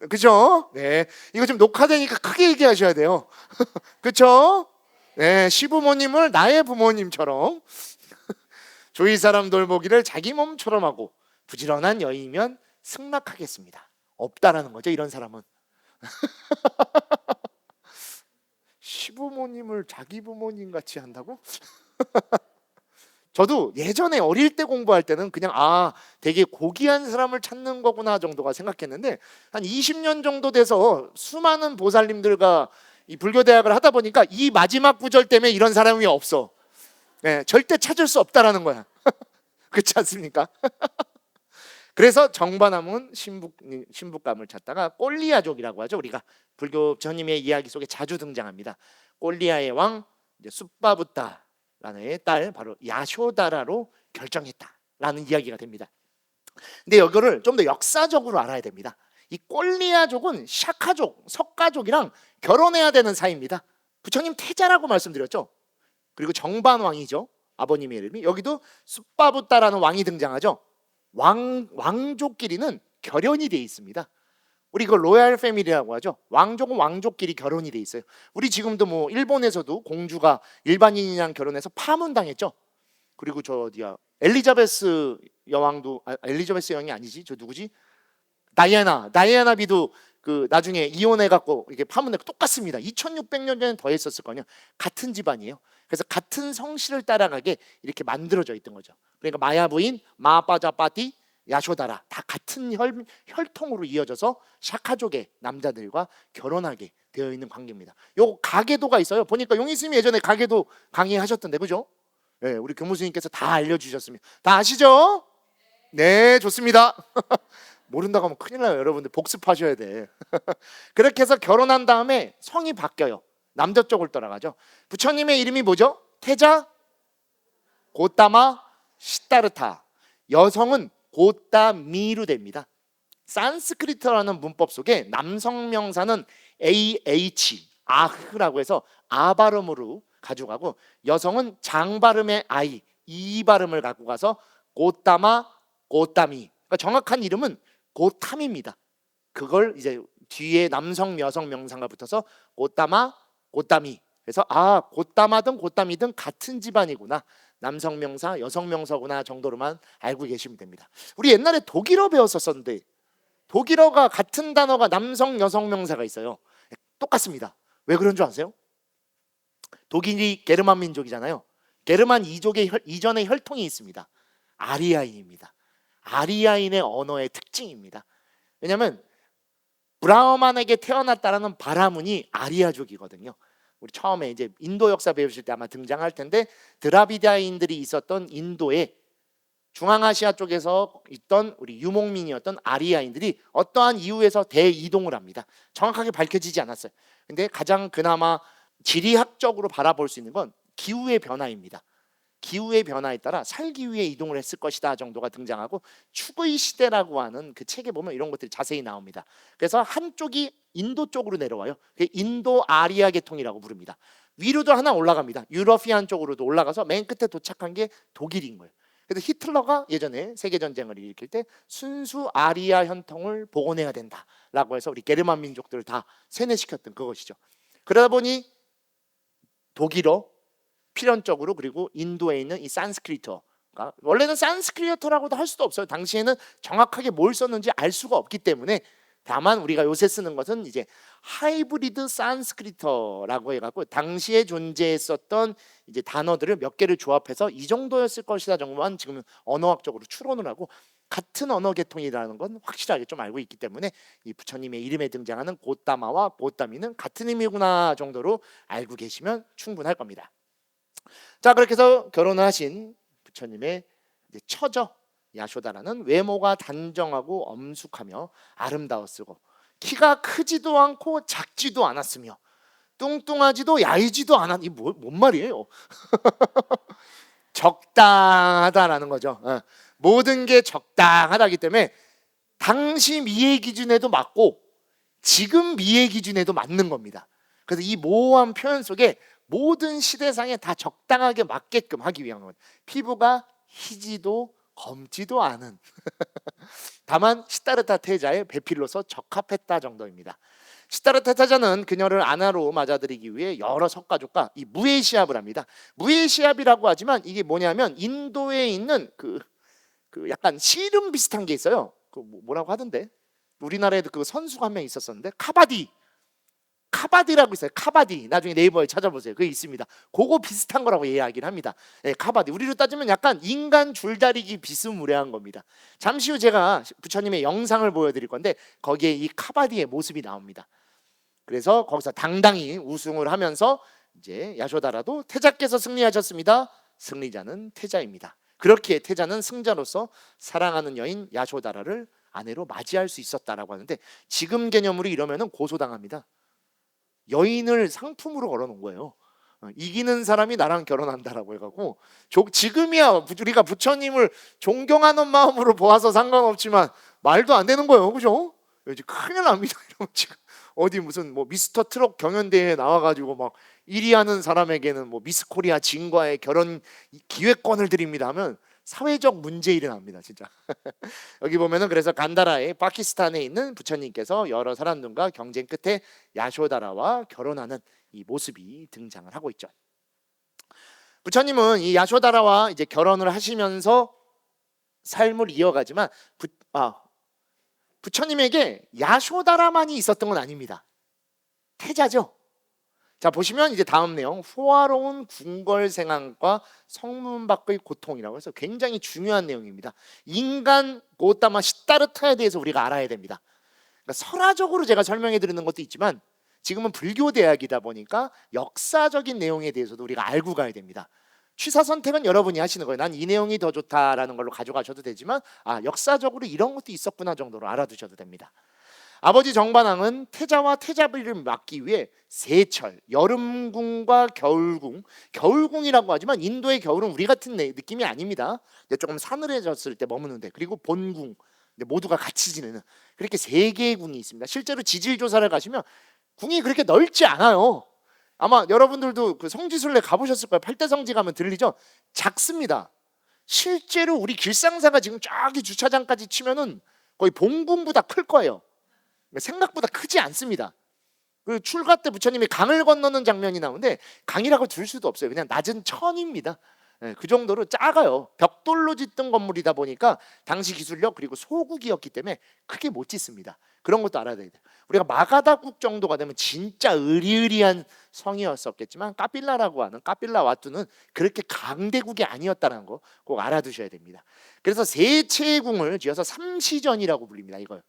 [SPEAKER 1] 그죠? 네, 이거 지금 녹화되니까 크게 얘기하셔야 돼요. 그쵸? 네, 시부모님을 나의 부모님처럼 조이 사람 돌보기를 자기 몸처럼 하고 부지런한 여인이면 승낙하겠습니다. 없다라는 거죠, 이런 사람은. 시부모님을 자기 부모님 같이 한다고? 저도 예전에 어릴 때 공부할 때는 그냥 되게 고귀한 사람을 찾는 거구나 정도가 생각했는데, 한 20년 정도 돼서 수많은 보살님들과 이 불교대학을 하다 보니까 이 마지막 구절 때문에 이런 사람이 없어. 네, 절대 찾을 수 없다라는 거야. 그렇지 않습니까? 그래서 정반함은 신부감을 찾다가 꼴리아족이라고 하죠. 우리가 불교 전임의 이야기 속에 자주 등장합니다. 꼴리아의 왕 숫바부타라는 딸 바로 야쇼다라로 결정했다라는 이야기가 됩니다. 근데 이거를 좀 더 역사적으로 알아야 됩니다. 이 꼴리아족은 샤카족, 석가족이랑 결혼해야 되는 사이입니다. 부처님 태자라고 말씀드렸죠. 그리고 정반왕이죠. 아버님의 이름이. 여기도 숫바부타라는 왕이 등장하죠. 왕족끼리는 결연이 돼 있습니다. 우리 이거 로얄 패밀리라고 하죠. 왕족은 왕족끼리 결혼이 돼 있어요. 우리 지금도 뭐 일본에서도 공주가 일반인이랑 결혼해서 파문당했죠. 그리고 저 어디야, 엘리자베스 여왕도 엘리자베스 여왕이 아니지, 저 누구지? 다이애나 비도 그 나중에 이혼해 갖고 이게 파문되고 똑같습니다. 2600년 전에 더 했었을 거냐. 같은 집안이에요. 그래서 같은 성씨를 따라가게 이렇게 만들어져 있던 거죠. 그러니까 마야 부인 마빠자빠티 야쇼다라 다 같은 혈통으로 이어져서 샤카족의 남자들과 결혼하게 되어 있는 관계입니다. 요 가계도가 있어요. 보니까 용희스님이 예전에 가계도 강의하셨던데, 그죠? 네, 우리 교무스님께서 다 알려주셨습니다. 다 아시죠? 네, 좋습니다. 모른다고 하면 큰일 나요. 여러분들 복습하셔야 돼. 그렇게 해서 결혼한 다음에 성이 바뀌어요. 남자 쪽을 떠나가죠. 부처님의 이름이 뭐죠? 태자, 고따마, 시다르타. 여성은 고따미로 됩니다. 산스크리트라는 문법 속에 남성 명사는 AH, 아흐라고 해서 아 발음으로 가져가고, 여성은 장 발음의 아이, 이 발음을 갖고 가서 고따마, 고따미. 그러니까 정확한 이름은 고탐입니다. 그걸 이제 뒤에 남성 여성 명사가 붙어서 고따마, 고따미. 그래서 고따마든 고따미든 같은 집안이구나, 남성 명사 여성 명사구나 정도로만 알고 계시면 됩니다. 우리 옛날에 독일어 배웠었는데 독일어가 같은 단어가 남성 여성 명사가 있어요. 똑같습니다. 왜 그런 줄 아세요? 독일이 게르만 민족이잖아요. 게르만 이족의 이전의 혈통이 있습니다. 아리아인입니다. 아리아인의 언어의 특징입니다. 왜냐하면 브라흐만에게 태어났다라는 바라문이 아리아족이거든요. 우리 처음에 이제 인도 역사 배우실 때 아마 등장할 텐데, 드라비다인들이 있었던 인도의 중앙아시아 쪽에서 있던 우리 유목민이었던 아리아인들이 어떠한 이유에서 대이동을 합니다. 정확하게 밝혀지지 않았어요. 근데 가장 그나마 지리학적으로 바라볼 수 있는 건 기후의 변화입니다. 기후의 변화에 따라 살기 위해 이동을 했을 것이다 정도가 등장하고, 축의 시대라고 하는 그 책에 보면 이런 것들이 자세히 나옵니다. 그래서 한쪽이 인도 쪽으로 내려와요. 인도 아리아 계통이라고 부릅니다. 위로도 하나 올라갑니다. 유러피안 쪽으로도 올라가서 맨 끝에 도착한 게 독일인 거예요. 그래서 히틀러가 예전에 세계전쟁을 일으킬 때 순수 아리아 혈통을 복원해야 된다라고 해서 우리 게르만 민족들을 다 세뇌시켰던 그것이죠. 그러다 보니 독일어, 필연적으로, 그리고 인도에 있는 이 산스크리트어가, 원래는 산스크리트어라고도 할 수도 없어요. 당시에는 정확하게 뭘 썼는지 알 수가 없기 때문에, 다만 우리가 요새 쓰는 것은 이제 하이브리드 산스크리트어라고 해갖고 당시에 존재했었던 이제 단어들을 몇 개를 조합해서 이 정도였을 것이다 정도만 지금 언어학적으로 추론을 하고, 같은 언어 계통이라는 건 확실하게 좀 알고 있기 때문에 이 부처님의 이름에 등장하는 고따마와 고따미는 같은 의미구나 정도로 알고 계시면 충분할 겁니다. 자, 그렇게 해서 결혼하신 부처님의 이제 처죠, 야쇼다라는 외모가 단정하고 엄숙하며 아름다웠으고, 키가 크지도 않고 작지도 않았으며, 뚱뚱하지도 야이지도 않아. 이 뭔 말이에요? 적당하다라는 거죠. 모든 게 적당하다기 때문에 당시 미의 기준에도 맞고 지금 미의 기준에도 맞는 겁니다. 그래서 이 모호한 표현 속에 모든 시대상에 다 적당하게 맞게끔 하기 위한 겁니다. 피부가 희지도 검지도 않은 다만 시다르타 태자의 배필로서 적합했다 정도입니다. 시다르타 태자는 그녀를 아내로 맞아들이기 위해 여러 석가족과 이 무예시합을 합니다. 무예시합이라고 하지만 이게 뭐냐면 인도에 있는 그 약간 씨름 비슷한 게 있어요. 그 뭐라고 하던데? 우리나라에도 그 선수가 한 명 있었었는데 카바디라고 있어요. 카바디. 나중에 네이버에 찾아보세요. 그게 있습니다. 그거 비슷한 거라고 이야기를 합니다. 네, 카바디. 우리로 따지면 약간 인간 줄다리기 비스무리한 겁니다. 잠시 후 제가 부처님의 영상을 보여드릴 건데 거기에 이 카바디의 모습이 나옵니다. 그래서 거기서 당당히 우승을 하면서 이제 야쇼다라도 태자께서 승리하셨습니다. 승리자는 태자입니다. 그렇게 태자는 승자로서 사랑하는 여인 야쇼다라를 아내로 맞이할 수 있었다라고 하는데 지금 개념으로 이러면은 고소당합니다. 여인을 상품으로 걸어놓은 거예요. 이기는 사람이 나랑 결혼한다라고 해갖고 지금이야 우리가 부처님을 존경하는 마음으로 보아서 상관없지만 말도 안 되는 거예요, 그죠? 이제 큰일 납니다. 이러면 지금 어디 무슨 뭐 미스터 트럭 경연대회에 나와가지고 막 1위 하는 사람에게는 뭐 미스 코리아 진과의 결혼 기회권을 드립니다 하면 사회적 문제 일어납니다, 진짜. 여기 보면은 그래서 간다라의 파키스탄에 있는 부처님께서 여러 사람들과 경쟁 끝에 야쇼다라와 결혼하는 이 모습이 등장을 하고 있죠. 부처님은 이 야쇼다라와 이제 결혼을 하시면서 삶을 이어가지만 부처님에게 야쇼다라만이 있었던 건 아닙니다. 태자죠. 자, 보시면 이제 다음 내용, 호화로운 궁궐생활과 성문 밖의 고통이라고 해서 굉장히 중요한 내용입니다. 인간 고타마 시다르타에 대해서 우리가 알아야 됩니다. 그러니까 설화적으로 제가 설명해 드리는 것도 있지만 지금은 불교 대학이다 보니까 역사적인 내용에 대해서도 우리가 알고 가야 됩니다. 취사 선택은 여러분이 하시는 거예요. 난 이 내용이 더 좋다라는 걸로 가져가셔도 되지만 역사적으로 이런 것도 있었구나 정도로 알아두셔도 됩니다. 아버지 정반왕은 태자와 태자비를 막기 위해 세철, 여름궁과 겨울궁, 겨울궁이라고 하지만 인도의 겨울은 우리 같은 느낌이 아닙니다. 조금 사늘해졌을 때 머무는데, 그리고 본궁, 모두가 같이 지내는 그렇게 세 개의 궁이 있습니다. 실제로 지질 조사를 가시면 궁이 그렇게 넓지 않아요. 아마 여러분들도 그 성지순례 가보셨을 거예요. 팔대성지 가면 들리죠? 작습니다. 실제로 우리 길상사가 지금 저기 주차장까지 치면은 거의 본궁보다 클 거예요. 생각보다 크지 않습니다. 그 출가 때 부처님이 강을 건너는 장면이 나오는데 강이라고 들 수도 없어요. 그냥 낮은 천입니다. 그 정도로 작아요. 벽돌로 짓던 건물이다 보니까 당시 기술력 그리고 소국이었기 때문에 크게 못 짓습니다. 그런 것도 알아야 돼요. 우리가 마가다국 정도가 되면 진짜 으리으리한 성이었었겠지만 까빌라라고 하는 까빌라 와뚜는 그렇게 강대국이 아니었다는 거 꼭 알아두셔야 됩니다. 그래서 세 채의 궁을 지어서 삼시전이라고 불립니다. 이걸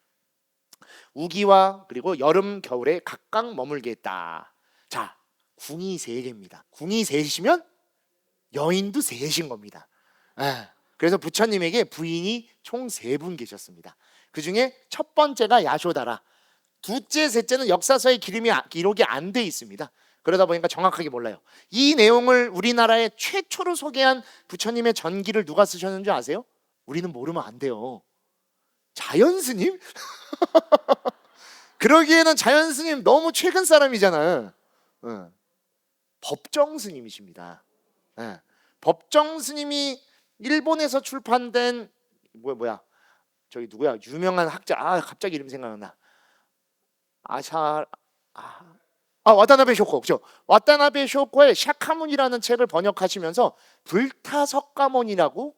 [SPEAKER 1] 우기와 그리고 여름 겨울에 각각 머물게 했다. 자, 궁이 세 개입니다. 궁이 셋이면 여인도 셋인 겁니다. 그래서 부처님에게 부인이 총 3분 계셨습니다. 그 중에 첫 번째가 야쇼다라, 둘째, 셋째는 역사서에 기록이 안 돼 있습니다. 그러다 보니까 정확하게 몰라요. 이 내용을 우리나라에 최초로 소개한 부처님의 전기를 누가 쓰셨는지 아세요? 우리는 모르면 안 돼요. 자연스님? 그러기에는 자연스님 너무 최근 사람이잖아요. 법정스님이십니다. 법정스님이 일본에서 출판된 저기 누구야? 유명한 학자. 갑자기 이름 생각나. 와타나베 쇼코. 그죠? 와타나베 쇼코의 샤카문이라는 책을 번역하시면서 불타석가몬이라고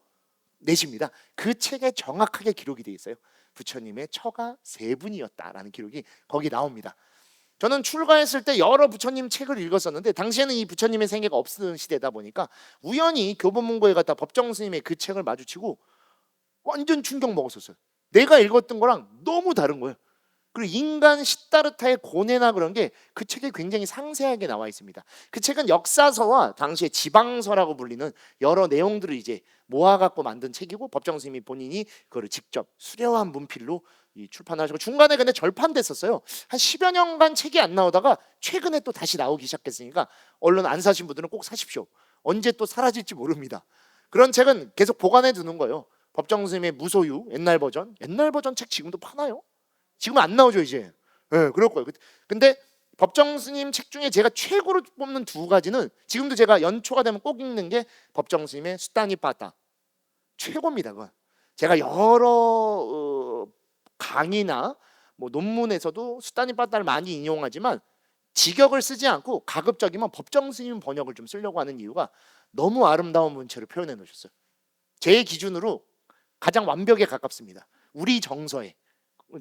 [SPEAKER 1] 내십니다. 그 책에 정확하게 기록이 되어 있어요. 부처님의 처가 3분이었다라는 기록이 거기 나옵니다. 저는 출가했을 때 여러 부처님 책을 읽었었는데 당시에는 이 부처님의 생애가 없는 시대다 보니까 우연히 교보문고에 갔다 법정스님의 그 책을 마주치고 완전 충격 먹었었어요. 내가 읽었던 거랑 너무 다른 거예요. 그리고 인간 시다르타의 고뇌나 그런 게 그 책에 굉장히 상세하게 나와 있습니다. 그 책은 역사서와 당시의 지방서라고 불리는 여러 내용들을 이제 모아갖고 만든 책이고, 법정 스님이 본인이 그거를 직접 수려한 문필로 출판하시고, 중간에 근데 절판됐었어요. 한 10여 년간 책이 안 나오다가 최근에 또 다시 나오기 시작했으니까 얼른 안 사신 분들은 꼭 사십시오. 언제 또 사라질지 모릅니다. 그런 책은 계속 보관해 두는 거예요. 법정 스님의 무소유 옛날 버전 책 지금도 파나요? 지금 안 나오죠 이제. 네, 그럴 거예요. 근데 법정 스님 책 중에 제가 최고로 뽑는 두 가지는, 지금도 제가 연초가 되면 꼭 읽는 게 법정 스님의 수다니빠따. 최고입니다. 그건 제가 여러 강의나 뭐 논문에서도 수다니빠따를 많이 인용하지만 직역을 쓰지 않고 가급적이면 법정 스님 번역을 좀 쓰려고 하는 이유가, 너무 아름다운 문체로 표현해 놓으셨어요. 제 기준으로 가장 완벽에 가깝습니다. 우리 정서에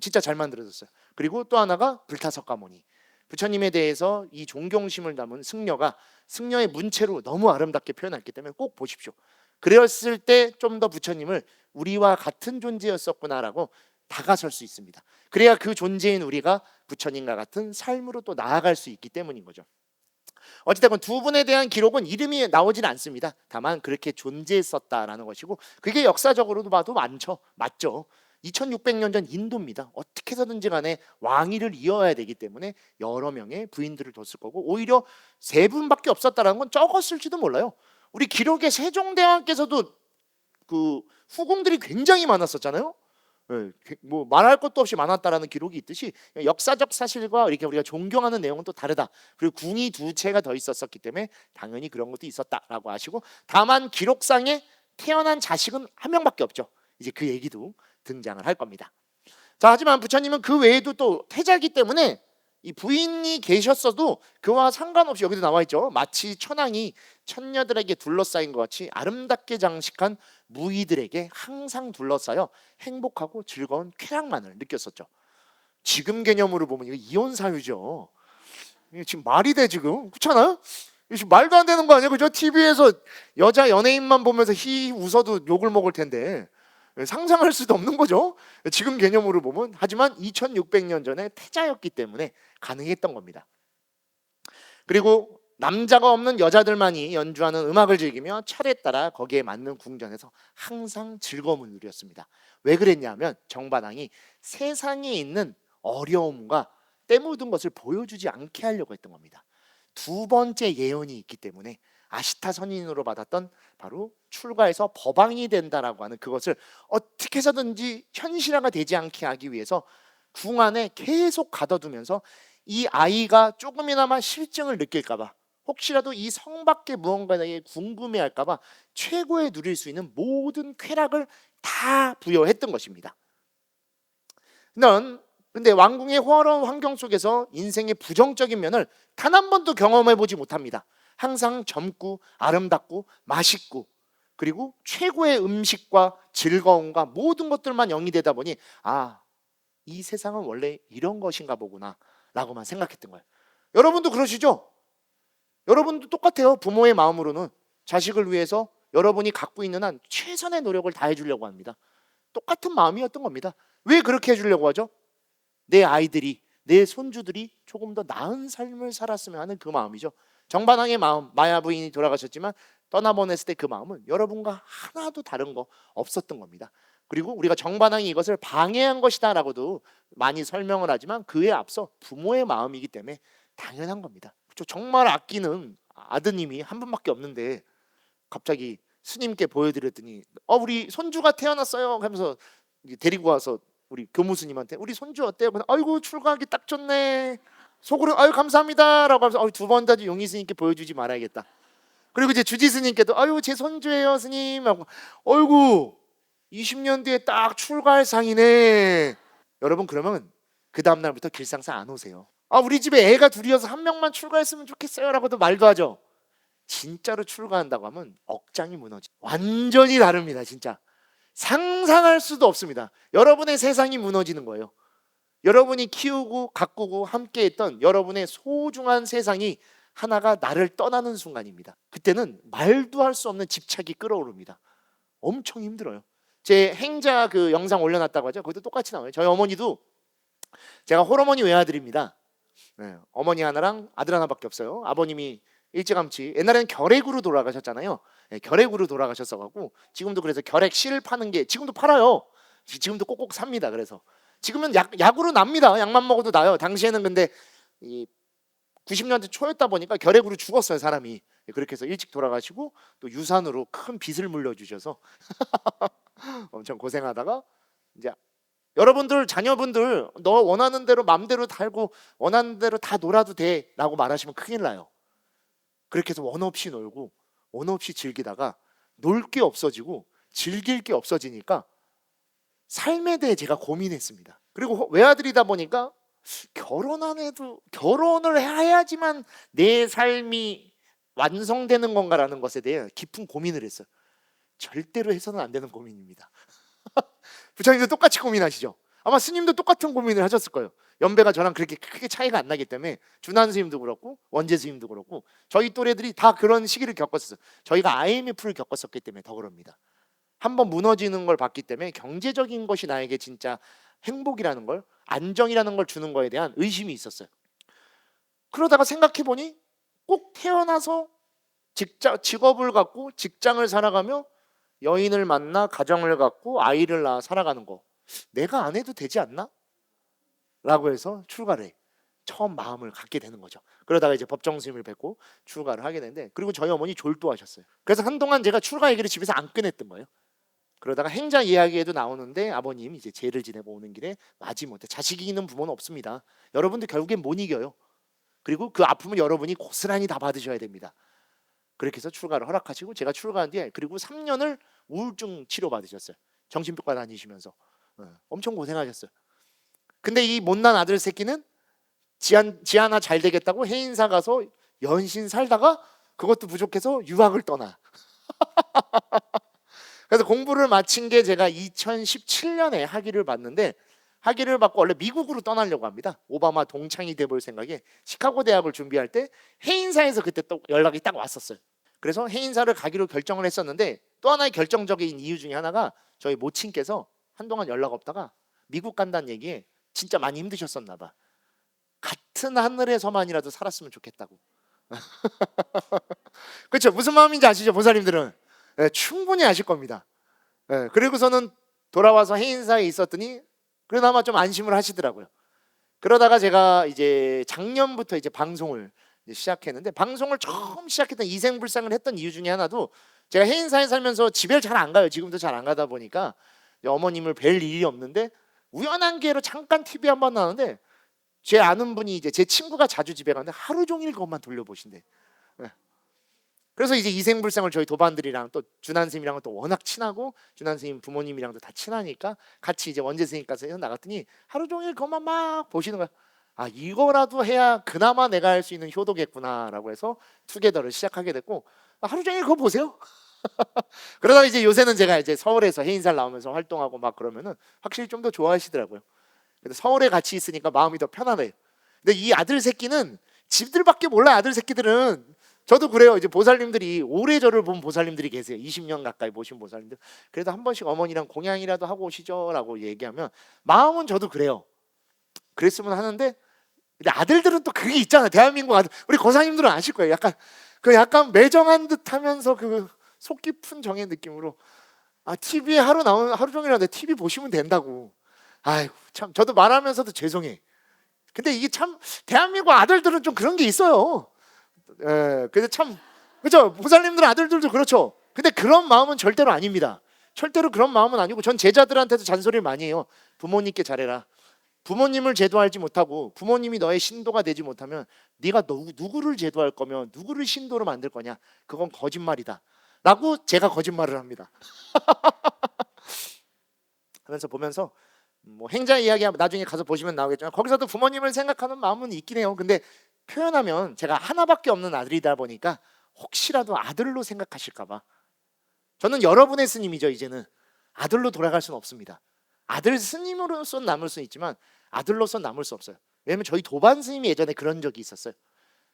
[SPEAKER 1] 진짜 잘 만들어졌어요. 그리고 또 하나가 불타석가모니, 부처님에 대해서 이 존경심을 담은 승려가 승려의 문체로 너무 아름답게 표현했기 때문에 꼭 보십시오. 그랬을 때 좀 더 부처님을 우리와 같은 존재였었구나라고 다가설 수 있습니다. 그래야 그 존재인 우리가 부처님과 같은 삶으로 또 나아갈 수 있기 때문인 거죠. 어찌됐건 두 분에 대한 기록은 이름이 나오진 않습니다. 다만 그렇게 존재했었다라는 것이고, 그게 역사적으로도 봐도 맞죠. 2600년 전 인도입니다. 어떻게 해서든지 간에 왕위를 이어야 되기 때문에 여러 명의 부인들을 뒀을 거고, 오히려 세 분밖에 없었다는 건 적었을지도 몰라요. 우리 기록의 세종대왕께서도 그 후궁들이 굉장히 많았었잖아요. 뭐 말할 것도 없이 많았다라는 기록이 있듯이, 역사적 사실과 이렇게 우리가 존경하는 내용은 또 다르다. 그리고 궁이 두 채가 더 있었기 때문에 당연히 그런 것도 있었다라고 하시고, 다만 기록상에 태어난 자식은 한 명밖에 없죠. 이제 그 얘기도 등장을 할 겁니다. 자, 하지만 부처님은 그 외에도 또 태자이기 때문에 이 부인이 계셨어도 그와 상관없이, 여기도 나와 있죠, 마치 천왕이 천녀들에게 둘러싸인 것 같이 아름답게 장식한 무희들에게 항상 둘러싸여 행복하고 즐거운 쾌락만을 느꼈었죠. 지금 개념으로 보면 이거 이혼 사유죠. 이게 지금 말이 돼? 지금 그렇잖아요? 지금 말도 안 되는 거 아니에요? 그죠? TV에서 여자 연예인만 보면서 히 웃어도 욕을 먹을 텐데 상상할 수도 없는 거죠. 지금 개념으로 보면. 하지만 2600년 전에 태자였기 때문에 가능했던 겁니다. 그리고 남자가 없는 여자들만이 연주하는 음악을 즐기며 철에 따라 거기에 맞는 궁전에서 항상 즐거움을 누렸습니다. 왜 그랬냐면 정반왕이 세상에 있는 어려움과 때 묻은 것을 보여주지 않게 하려고 했던 겁니다. 두 번째 예언이 있기 때문에 아시타 선인으로 받았던 바로 출가해서 법왕이 된다라고 하는 그것을 어떻게 해서든지 현실화가 되지 않게 하기 위해서 궁 안에 계속 가둬두면서 이 아이가 조금이나마 실증을 느낄까봐, 혹시라도 이 성밖에 무언가에 궁금해할까봐 최고에 누릴 수 있는 모든 쾌락을 다 부여했던 것입니다. 근데 왕궁의 호화로운 환경 속에서 인생의 부정적인 면을 단 한 번도 경험해보지 못합니다. 항상 젊고 아름답고 맛있고, 그리고 최고의 음식과 즐거움과 모든 것들만 영이 되다 보니, 아, 이 세상은 원래 이런 것인가 보구나 라고만 생각했던 거예요. 여러분도 그러시죠? 여러분도 똑같아요. 부모의 마음으로는 자식을 위해서 여러분이 갖고 있는 한 최선의 노력을 다해 주려고 합니다. 똑같은 마음이었던 겁니다. 왜 그렇게 해주려고 하죠? 내 아이들이, 내 손주들이 조금 더 나은 삶을 살았으면 하는 그 마음이죠. 정반왕의 마음, 마야 부인이 돌아가셨지만 떠나보냈을 때 그 마음은 여러분과 하나도 다른 거 없었던 겁니다. 그리고 우리가 정반왕이 이것을 방해한 것이다 라고도 많이 설명을 하지만, 그에 앞서 부모의 마음이기 때문에 당연한 겁니다. 정말 아끼는 아드님이 한 분밖에 없는데 갑자기 스님께 보여드렸더니 우리 손주가 태어났어요 하면서 데리고 와서 우리 교무스님한테 우리 손주 어때요? 아이고 출가하기 딱 좋네. 속으로 아유 감사합니다 라고 하면서 두 번 다시 용의 스님께 보여주지 말아야겠다. 그리고 이제 주지 스님께도 아유 제 손주예요 스님 하고, 어이구 20년 뒤에 딱 출가할 상이네. 여러분 그러면 그 다음날부터 길상사 안 오세요. 우리 집에 애가 둘이어서 한 명만 출가했으면 좋겠어요 라고도 말도 하죠. 진짜로 출가한다고 하면 억장이 무너지, 완전히 다릅니다. 진짜 상상할 수도 없습니다. 여러분의 세상이 무너지는 거예요. 여러분이 키우고 가꾸고 함께했던 여러분의 소중한 세상이 하나가 나를 떠나는 순간입니다. 그때는 말도 할 수 없는 집착이 끓어오릅니다. 엄청 힘들어요. 제 행자 그 영상 올려놨다고 하죠. 거기도 똑같이 나와요. 저희 어머니도 제가 홀어머니 외아들입니다. 네, 어머니 하나랑 아들 하나밖에 없어요. 아버님이 일찌감치 옛날에는 결핵으로 돌아가셨잖아요. 네, 결핵으로 돌아가셨어갖고 지금도 그래서 결핵 실 파는 게 지금도 팔아요. 지금도 꼭꼭 삽니다. 그래서 지금은 약으로 납니다. 약만 먹어도 나요. 당시에는 근데 이 90년대 초였다 보니까 결핵으로 죽었어요, 사람이. 그렇게 해서 일찍 돌아가시고 또 유산으로 큰 빚을 물려주셔서 엄청 고생하다가 이제 여러분들 자녀분들 너 원하는 대로 맘대로 달고 원하는 대로 다 놀아도 돼 라고 말하시면 큰일 나요. 그렇게 해서 원 없이 놀고 원 없이 즐기다가 놀 게 없어지고 즐길 게 없어지니까 삶에 대해 제가 고민했습니다. 그리고 외아들이다 보니까 결혼 안 해도 결혼을 해야지만 내 삶이 완성되는 건가라는 것에 대해 깊은 고민을 했어요. 절대로 해서는 안 되는 고민입니다. 부처님도 똑같이 고민하시죠? 아마 스님도 똑같은 고민을 하셨을 거예요. 연배가 저랑 그렇게 크게 차이가 안 나기 때문에 준한 스님도 그렇고 원재 스님도 그렇고 저희 또래들이 다 그런 시기를 겪었어요. 저희가 IMF를 겪었었기 때문에 더 그럽니다. 한번 무너지는 걸 봤기 때문에 경제적인 것이 나에게 진짜 행복이라는 걸, 안정이라는 걸 주는 거에 대한 의심이 있었어요. 그러다가 생각해보니 꼭 태어나서 직업을 갖고 직장을 살아가며 여인을 만나 가정을 갖고 아이를 낳아 살아가는 거 내가 안 해도 되지 않나? 라고 해서 출가를 처음 마음을 갖게 되는 거죠. 그러다가 이제 법정 스님을 뵙고 출가를 하게 되는데, 그리고 저희 어머니 졸도하셨어요. 그래서 한동안 제가 출가 얘기를 집에서 안 꺼냈던 거예요. 그러다가 행자 이야기에도 나오는데 아버님 이제 제를 지내고 오는 길에 마지못해 자식이 있는 부모는 없습니다. 여러분들 결국엔 못 이겨요. 그리고 그 아픔을 여러분이 고스란히 다 받으셔야 됩니다. 그렇게 해서 출가를 허락하시고 제가 출가한 뒤에 그리고 3년을 우울증 치료 받으셨어요. 정신병과 다니시면서 엄청 고생하셨어요. 근데 이 못난 아들 새끼는 지하나 잘 되겠다고 해인사 가서 연신 살다가 그것도 부족해서 유학을 떠나. 그래서 공부를 마친 게 제가 2017년에 학위를 받는데, 학위를 받고 원래 미국으로 떠나려고 합니다. 오바마 동창이 돼볼 생각에 시카고 대학을 준비할 때 해인사에서 그때 또 연락이 딱 왔었어요. 그래서 해인사를 가기로 결정을 했었는데 또 하나의 결정적인 이유 중에 하나가 저희 모친께서 한동안 연락 없다가 미국 간다는 얘기에 진짜 많이 힘드셨었나 봐. 같은 하늘에서만이라도 살았으면 좋겠다고. 그렇죠? 무슨 마음인지 아시죠? 보살님들은 네, 충분히 아실 겁니다. 네, 그리고서는 돌아와서 해인사에 있었더니 그나마 좀 안심을 하시더라고요. 그러다가 제가 이제 작년부터 이제 방송을 이제 시작했는데, 방송을 처음 시작했던 이생불상을 했던 이유 중에 하나도 제가 해인사에 살면서 집에 잘 안 가요. 지금도 잘 안 가다 보니까 어머님을 뵐 일이 없는데 우연한 기회로 잠깐 TV 한번 나오는데 제 아는 분이 이제 제 친구가 자주 집에 가는데 하루 종일 그것만 돌려보신대. 네. 그래서 이제 이생불상을 저희 도반들이랑 또 준한 스님이랑은 또 워낙 친하고 준한 스님 부모님이랑도 다 친하니까 같이 이제 원재 스님까지 나갔더니 하루 종일 그것만 막 보시는 거야. 아, 이거라도 해야 그나마 내가 할 수 있는 효도겠구나라고 해서 투게더를 시작하게 됐고, 하루 종일 그거 보세요. 그러다 이제 요새는 제가 이제 서울에서 해인사를 나오면서 활동하고 막 그러면은 확실히 좀 더 좋아하시더라고요. 그래서 서울에 같이 있으니까 마음이 더 편안해요. 근데 이 아들 새끼는 집들밖에 몰라. 아들 새끼들은 저도 그래요. 이제 보살님들이 오래 저를 본 보살님들이 계세요. 20년 가까이 보신 보살님들. 그래도 한 번씩 어머니랑 공양이라도 하고 오시죠라고 얘기하면 마음은 저도 그래요. 그랬으면 하는데, 근데 아들들은 또 그게 있잖아요. 대한민국 아들. 우리 고사님들은 아실 거예요. 약간 매정한 듯하면서 그 속 깊은 정의 느낌으로 TV에 하루 종일 하는데 TV 보시면 된다고. 아이고 참, 저도 말하면서도 죄송해. 근데 이게 참 대한민국 아들들은 좀 그런 게 있어요. 예, 근데 참 그렇죠. 보살님들 아들들도 그렇죠. 근데 그런 마음은 절대로 아닙니다. 절대로 그런 마음은 아니고, 전 제자들한테도 잔소리를 많이 해요. 부모님께 잘해라. 부모님을 제도하지 못하고 부모님이 너의 신도가 되지 못하면 네가 누구를 제도할 거면 누구를 신도로 만들 거냐? 그건 거짓말이다 라고 제가 거짓말을 합니다. 하면서 보면서 뭐 행자 이야기 나중에 가서 보시면 나오겠지만 거기서도 부모님을 생각하는 마음은 있긴 해요. 근데 표현하면 제가 하나밖에 없는 아들이다 보니까 혹시라도 아들로 생각하실까 봐. 저는 여러분의 스님이죠. 이제는 아들로 돌아갈 수는 없습니다. 아들 스님으로서 남을 수 있지만 아들로서 남을 수 없어요. 왜냐면 저희 도반 스님이 예전에 그런 적이 있었어요.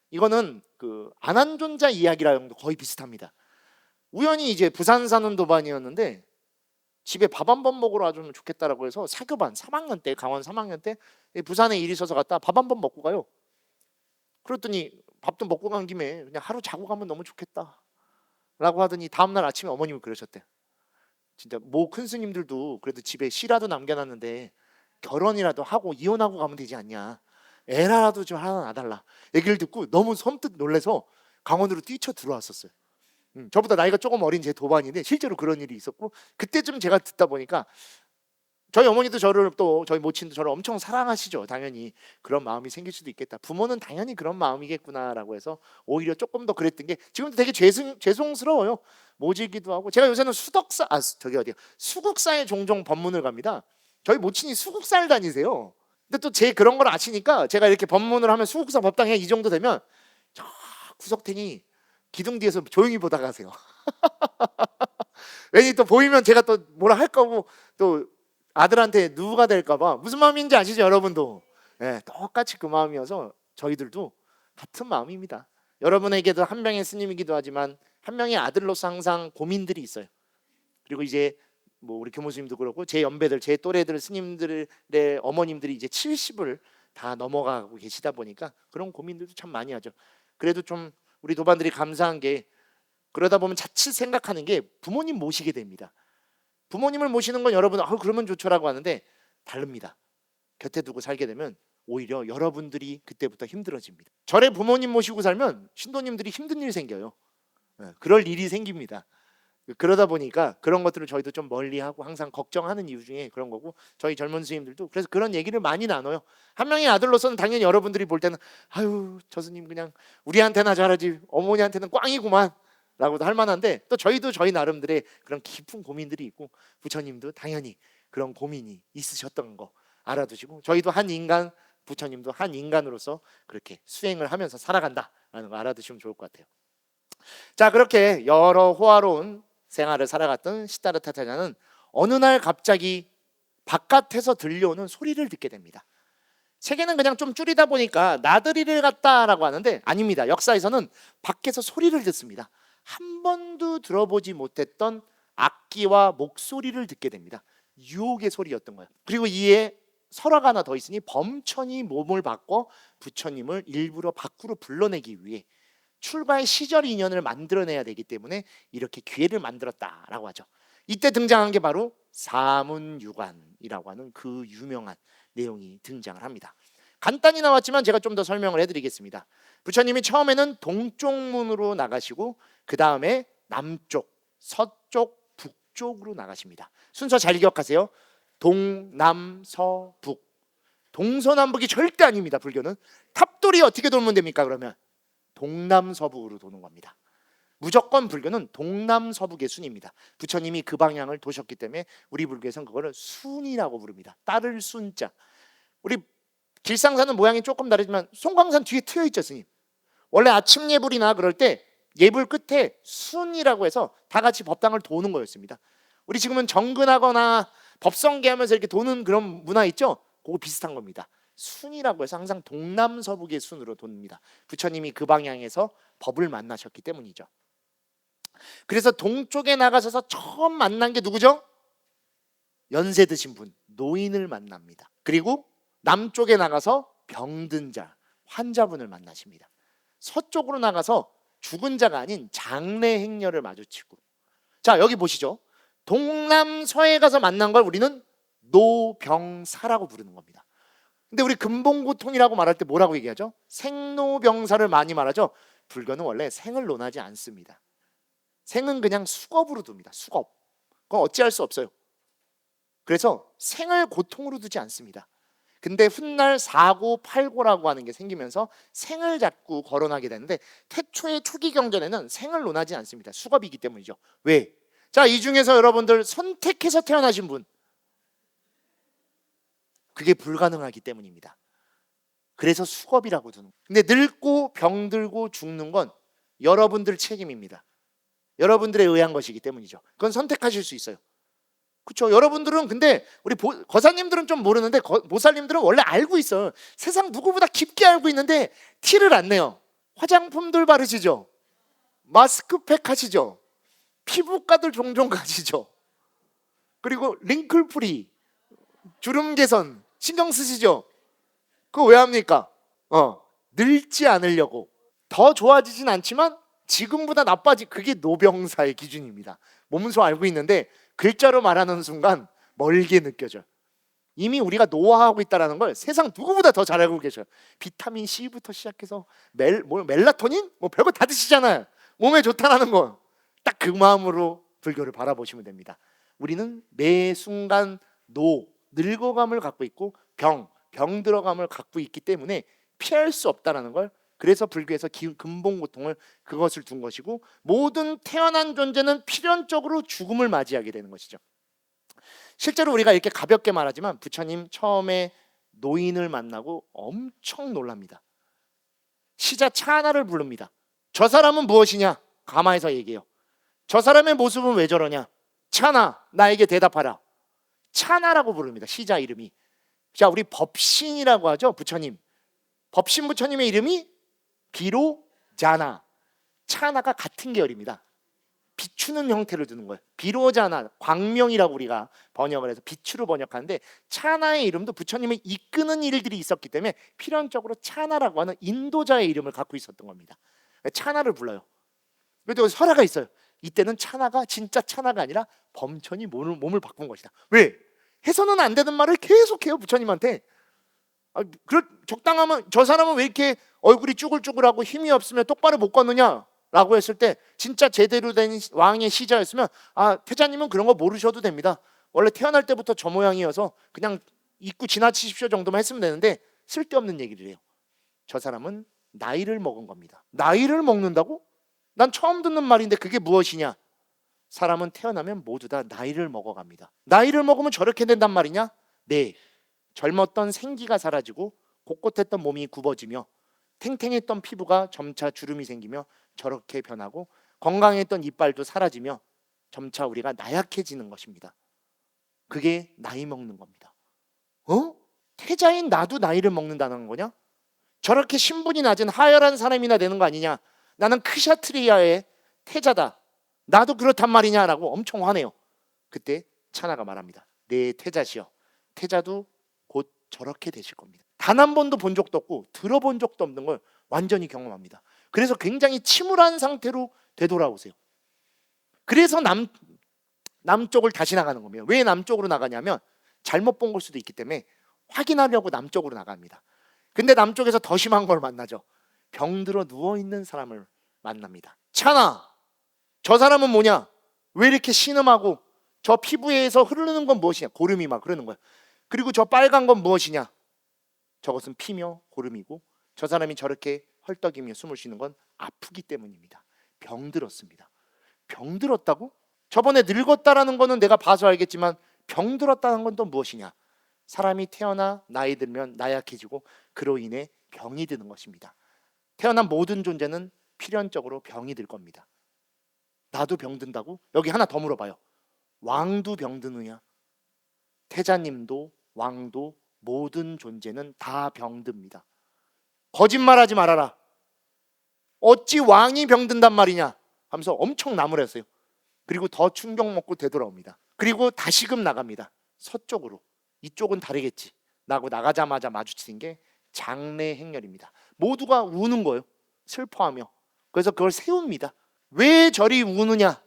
[SPEAKER 1] 이거는 그 안한존자 이야기랑 거의 비슷합니다. 우연히 이제 부산 사는 도반이었는데 집에 밥 한 번 먹으러 와주면 좋겠다라고 해서 사교반 3학년 때, 강원 3학년 때 부산에 일이 있어서 갔다 밥 한 번 먹고 가요. 그랬더니 밥도 먹고 간 김에 그냥 하루 자고 가면 너무 좋겠다 라고 하더니 다음날 아침에 어머님이 그러셨대. 진짜 모 큰 스님들도 그래도 집에 시라도 남겨놨는데 결혼이라도 하고 이혼하고 가면 되지 않냐, 애라도 좀 하나 놔달라 얘기를 듣고 너무 선뜻 놀래서 강원으로 뛰쳐 들어왔었어요. 저보다 나이가 조금 어린 제 도반인데 실제로 그런 일이 있었고, 그때쯤 제가 듣다 보니까 저희 어머니도 저를, 또 저희 모친도 저를 엄청 사랑하시죠. 당연히 그런 마음이 생길 수도 있겠다, 부모는 당연히 그런 마음이겠구나라고 해서 오히려 조금 더 그랬던 게 지금도 되게 죄송스러워요. 모지기도 하고. 제가 요새는 수국사에 종종 법문을 갑니다. 저희 모친이 수국사를 다니세요. 근데 또 제 그런 걸 아시니까 제가 이렇게 법문을 하면 수국사 법당에 이 정도 되면 저 구석탱이 기둥 뒤에서 조용히 보다 가세요. 괜히 또 보이면 제가 또 뭐라 할 거고 또 아들한테 누가 될까 봐. 무슨 마음인지 아시죠 여러분도? 네, 똑같이 그 마음이어서 저희들도 같은 마음입니다. 여러분에게도 한 명의 스님이기도 하지만 한 명의 아들로서 항상 고민들이 있어요. 그리고 이제 뭐 우리 교무스님도 그렇고 제 연배들, 제 또래들 스님들의 어머님들이 이제 70을 다 넘어가고 계시다 보니까 그런 고민들도 참 많이 하죠. 그래도 좀 우리 도반들이 감사한 게, 그러다 보면 자칫 생각하는 게 부모님 모시게 됩니다. 부모님을 모시는 건 여러분 그러면 좋죠라고 하는데 다릅니다. 곁에 두고 살게 되면 오히려 여러분들이 그때부터 힘들어집니다. 절에 부모님 모시고 살면 신도님들이 힘든 일 생겨요. 그럴 일이 생깁니다. 그러다 보니까 그런 것들을 저희도 좀 멀리하고 항상 걱정하는 이유 중에 그런 거고, 저희 젊은 스님들도 그래서 그런 얘기를 많이 나눠요. 한 명의 아들로서는 당연히 여러분들이 볼 때는 아유 저 스님 그냥 우리한테나 잘하지 어머니한테는 꽝이구만 라고도 할 만한데, 또 저희도 저희 나름대로의 그런 깊은 고민들이 있고 부처님도 당연히 그런 고민이 있으셨던 거 알아두시고, 저희도 한 인간, 부처님도 한 인간으로서 그렇게 수행을 하면서 살아간다라는 거 알아두시면 좋을 것 같아요. 자, 그렇게 여러 호화로운 생활을 살아갔던 시다르타 제자는 어느 날 갑자기 바깥에서 들려오는 소리를 듣게 됩니다. 책에는 그냥 좀 줄이다 보니까 나들이를 갔다라고 하는데 아닙니다. 역사에서는 밖에서 소리를 듣습니다. 한 번도 들어보지 못했던 악기와 목소리를 듣게 됩니다. 유혹의 소리였던 거예요. 그리고 이에 설화가 하나 더 있으니 범천이 몸을 바꿔 부처님을 일부러 밖으로 불러내기 위해 출가의 시절 인연을 만들어내야 되기 때문에 이렇게 기회를 만들었다라고 하죠. 이때 등장한 게 바로 사문유관이라고 하는 그 유명한 내용이 등장을 합니다. 간단히 나왔지만 제가 좀 더 설명을 해드리겠습니다. 부처님이 처음에는 동쪽 문으로 나가시고 그 다음에 남쪽, 서쪽, 북쪽으로 나가십니다. 순서 잘 기억하세요. 동남서북. 동서남북이 절대 아닙니다. 불교는 탑돌이 어떻게 돌면 됩니까? 그러면 동남서북으로 도는 겁니다. 무조건 불교는 동남서북의 순입니다. 부처님이 그 방향을 도셨기 때문에 우리 불교에서는 그거를 순이라고 부릅니다. 따를 순자. 우리 길상사는 모양이 조금 다르지만 송광산 뒤에 트여 있죠, 스님. 원래 아침 예불이나 그럴 때 예불 끝에 순이라고 해서 다 같이 법당을 도는 거였습니다. 우리 지금은 정근하거나 법성계하면서 이렇게 도는 그런 문화 있죠? 그거 비슷한 겁니다. 순이라고 해서 항상 동남서북의 순으로 돕니다. 부처님이 그 방향에서 법을 만나셨기 때문이죠. 그래서 동쪽에 나가셔서 처음 만난 게 누구죠? 연세 드신 분, 노인을 만납니다. 그리고 남쪽에 나가서 병든 자, 환자분을 만나십니다. 서쪽으로 나가서 죽은 자가 아닌 장래 행렬을 마주치고, 자 여기 보시죠. 동남서에 가서 만난 걸 우리는 노병사라고 부르는 겁니다. 근데 우리 금봉고통이라고 말할 때 뭐라고 얘기하죠? 생로병사를 많이 말하죠. 불교는 원래 생을 논하지 않습니다. 생은 그냥 수겁으로 둡니다. 수겁. 그건 어찌할 수 없어요. 그래서 생을 고통으로 두지 않습니다. 근데 훗날 사고팔고라고 하는 게 생기면서 생을 자꾸 거론하게 되는데, 태초의 초기 경전에는 생을 논하지 않습니다. 수겁이기 때문이죠. 왜? 자, 이 중에서 여러분들 선택해서 태어나신 분, 그게 불가능하기 때문입니다. 그래서 수겁이라고 두는. 근데 늙고 병들고 죽는 건 여러분들 책임입니다. 여러분들에 의한 것이기 때문이죠. 그건 선택하실 수 있어요. 그렇죠? 여러분들은, 근데 우리 거사님들은 좀 모르는데 보살님들은 원래 알고 있어요. 세상 누구보다 깊게 알고 있는데 티를 안 내요. 화장품들 바르시죠? 마스크팩 하시죠? 피부과들 종종 가시죠? 그리고 링클 프리, 주름 개선 신경 쓰시죠? 그거 왜 합니까? 늙지 않으려고. 더 좋아지진 않지만 지금보다 그게 노병사의 기준입니다. 몸소 알고 있는데 글자로 말하는 순간 멀게 느껴져요. 이미 우리가 노화하고 있다는 걸 세상 누구보다 더 잘 알고 계셔요. 비타민 C부터 시작해서 멜라토닌? 별거 다 드시잖아요. 몸에 좋다라는 거. 딱 그 마음으로 불교를 바라보시면 됩니다. 우리는 매 순간 늙어감을 갖고 있고 병들어감을 갖고 있기 때문에 피할 수 없다는 걸, 그래서 불교에서 근본고통을 그것을 둔 것이고, 모든 태어난 존재는 필연적으로 죽음을 맞이하게 되는 것이죠. 실제로 우리가 이렇게 가볍게 말하지만 부처님 처음에 노인을 만나고 엄청 놀랍니다. 시자 차나를 부릅니다. 저 사람은 무엇이냐? 가마에서 얘기해요. 저 사람의 모습은 왜 저러냐? 차나, 나에게 대답하라. 차나라고 부릅니다. 시자 이름이. 자, 우리 법신이라고 하죠. 부처님. 법신 부처님의 이름이 비로자나. 차나가 같은 계열입니다. 비추는 형태를 두는 거예요. 비로자나, 광명이라고 우리가 번역을 해서 비추로 번역하는데, 차나의 이름도 부처님을 이끄는 일들이 있었기 때문에 필연적으로 차나라고 하는 인도자의 이름을 갖고 있었던 겁니다. 차나를 불러요. 그래도 설화가 있어요. 이때는 차나가 진짜 차나가 아니라 범천이 몸을 바꾼 것이다. 왜? 해서는 안 되는 말을 계속해요, 부처님한테. 적당하면 저 사람은 왜 이렇게 얼굴이 쭈글쭈글하고 힘이 없으면 똑바로 못 걷느냐? 라고 했을 때 진짜 제대로 된 왕의 시자였으면, 태자님은 그런 거 모르셔도 됩니다. 원래 태어날 때부터 저 모양이어서 그냥 잊고 지나치십시오 정도만 했으면 되는데, 쓸데없는 얘기를 해요. 저 사람은 나이를 먹은 겁니다. 나이를 먹는다고? 난 처음 듣는 말인데 그게 무엇이냐? 사람은 태어나면 모두 다 나이를 먹어갑니다. 나이를 먹으면 저렇게 된단 말이냐? 네, 젊었던 생기가 사라지고 곳곳했던 몸이 굽어지며 탱탱했던 피부가 점차 주름이 생기며 저렇게 변하고, 건강했던 이빨도 사라지며 점차 우리가 나약해지는 것입니다. 그게 나이 먹는 겁니다. 태자인 나도 나이를 먹는다는 거냐? 저렇게 신분이 낮은 하열한 사람이나 되는 거 아니냐? 나는 크샤트리아의 태자다, 나도 그렇단 말이냐라고 엄청 화내요. 그때 차나가 말합니다. 네, 태자시여, 태자도 곧 저렇게 되실 겁니다. 단 한 번도 본 적도 없고 들어본 적도 없는 걸 완전히 경험합니다. 그래서 굉장히 침울한 상태로 되돌아오세요. 그래서 남쪽을 다시 나가는 겁니다. 왜 남쪽으로 나가냐면 잘못 본 걸 수도 있기 때문에 확인하려고 남쪽으로 나갑니다. 근데 남쪽에서 더 심한 걸 만나죠. 병들어 누워있는 사람을 만납니다. 차나, 저 사람은 뭐냐? 왜 이렇게 신음하고 저 피부에서 흐르는 건 무엇이냐? 고름이 막 흐르는 거야. 그리고 저 빨간 건 무엇이냐? 저것은 피며 고름이고, 저 사람이 저렇게 헐떡이며 숨을 쉬는 건 아프기 때문입니다. 병들었습니다. 병들었다고? 저번에 늙었다라는 거는 내가 봐서 알겠지만 병들었다는 건 또 무엇이냐? 사람이 태어나 나이 들면 나약해지고 그로 인해 병이 드는 것입니다. 태어난 모든 존재는 필연적으로 병이 들 겁니다. 나도 병든다고? 여기 하나 더 물어봐요. 왕도 병드느냐? 태자님도 왕도 모든 존재는 다 병듭니다. 거짓말하지 말아라. 어찌 왕이 병든단 말이냐? 하면서 엄청 나무랬어요. 그리고 더 충격 먹고 되돌아옵니다. 그리고 다시금 나갑니다. 서쪽으로. 이쪽은 다르겠지 라고 나가자마자 마주친 게 장례 행렬입니다. 모두가 우는 거예요. 슬퍼하며. 그래서 그걸 세웁니다. 왜 저리 우느냐?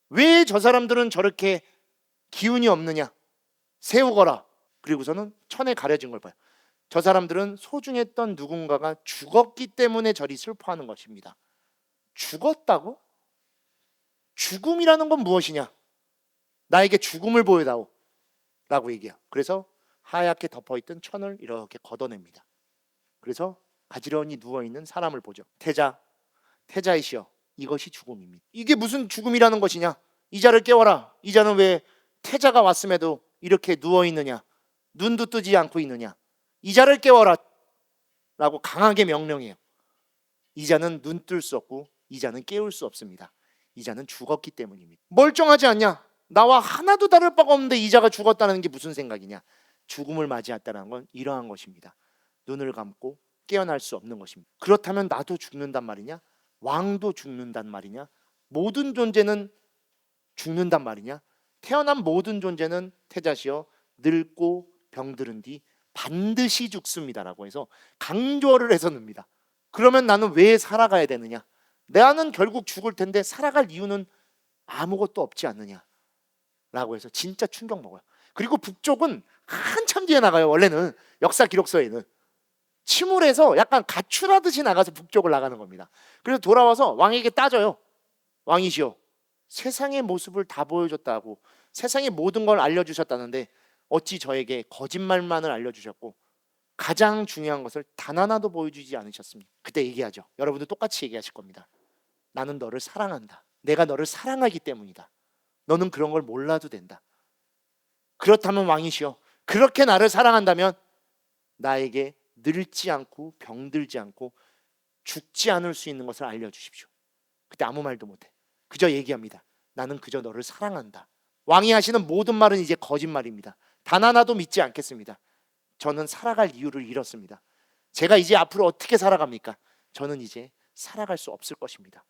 [SPEAKER 1] 왜 저 사람들은 저렇게 기운이 없느냐? 세우거라. 그리고서는 천에 가려진 걸 봐요. 저 사람들은 소중했던 누군가가 죽었기 때문에 저리 슬퍼하는 것입니다. 죽었다고? 죽음이라는 건 무엇이냐? 나에게 죽음을 보여다오 라고 얘기해요. 그래서 하얗게 덮어있던 천을 이렇게 걷어냅니다. 그래서 가지런히 누워있는 사람을 보죠. 태자이시여, 이것이 죽음입니다. 이게 무슨 죽음이라는 것이냐? 이자를 깨워라. 이자는 왜 태자가 왔음에도 이렇게 누워있느냐? 눈도 뜨지 않고 있느냐? 이자를 깨워라 라고 강하게 명령해요. 이자는 눈 뜰 수 없고 이자는 깨울 수 없습니다. 이자는 죽었기 때문입니다. 멀쩡하지 않냐? 나와 하나도 다를 바가 없는데 이자가 죽었다는 게 무슨 생각이냐? 죽음을 맞이했다는 건 이러한 것입니다. 눈을 감고 깨어날 수 없는 것입니다. 그렇다면 나도 죽는단 말이냐? 왕도 죽는단 말이냐? 모든 존재는 죽는단 말이냐? 태어난 모든 존재는 태자시여 늙고 병들은 뒤 반드시 죽습니다라고 해서 강조를 해서 늡니다. 그러면 나는 왜 살아가야 되느냐? 나는 결국 죽을 텐데 살아갈 이유는 아무것도 없지 않느냐라고 해서 진짜 충격 먹어요. 그리고 북쪽은 한참 뒤에 나가요. 원래는 역사 기록서에는 침울해서 약간 가출하듯이 나가서 북쪽을 나가는 겁니다. 그래서 돌아와서 왕에게 따져요. 왕이시여, 세상의 모습을 다 보여줬다고, 세상의 모든 걸 알려주셨다는데 어찌 저에게 거짓말만을 알려주셨고 가장 중요한 것을 단 하나도 보여주지 않으셨습니까? 그때 얘기하죠. 여러분도 똑같이 얘기하실 겁니다. 나는 너를 사랑한다. 내가 너를 사랑하기 때문이다. 너는 그런 걸 몰라도 된다. 그렇다면 왕이시여, 그렇게 나를 사랑한다면 나에게 늙지 않고 병들지 않고 죽지 않을 수 있는 것을 알려주십시오. 그때 아무 말도 못해. 그저 얘기합니다. 나는 그저 너를 사랑한다. 왕이 하시는 모든 말은 이제 거짓말입니다. 단 하나도 믿지 않겠습니다. 저는 살아갈 이유를 잃었습니다. 제가 이제 앞으로 어떻게 살아갑니까? 저는 이제 살아갈 수 없을 것입니다.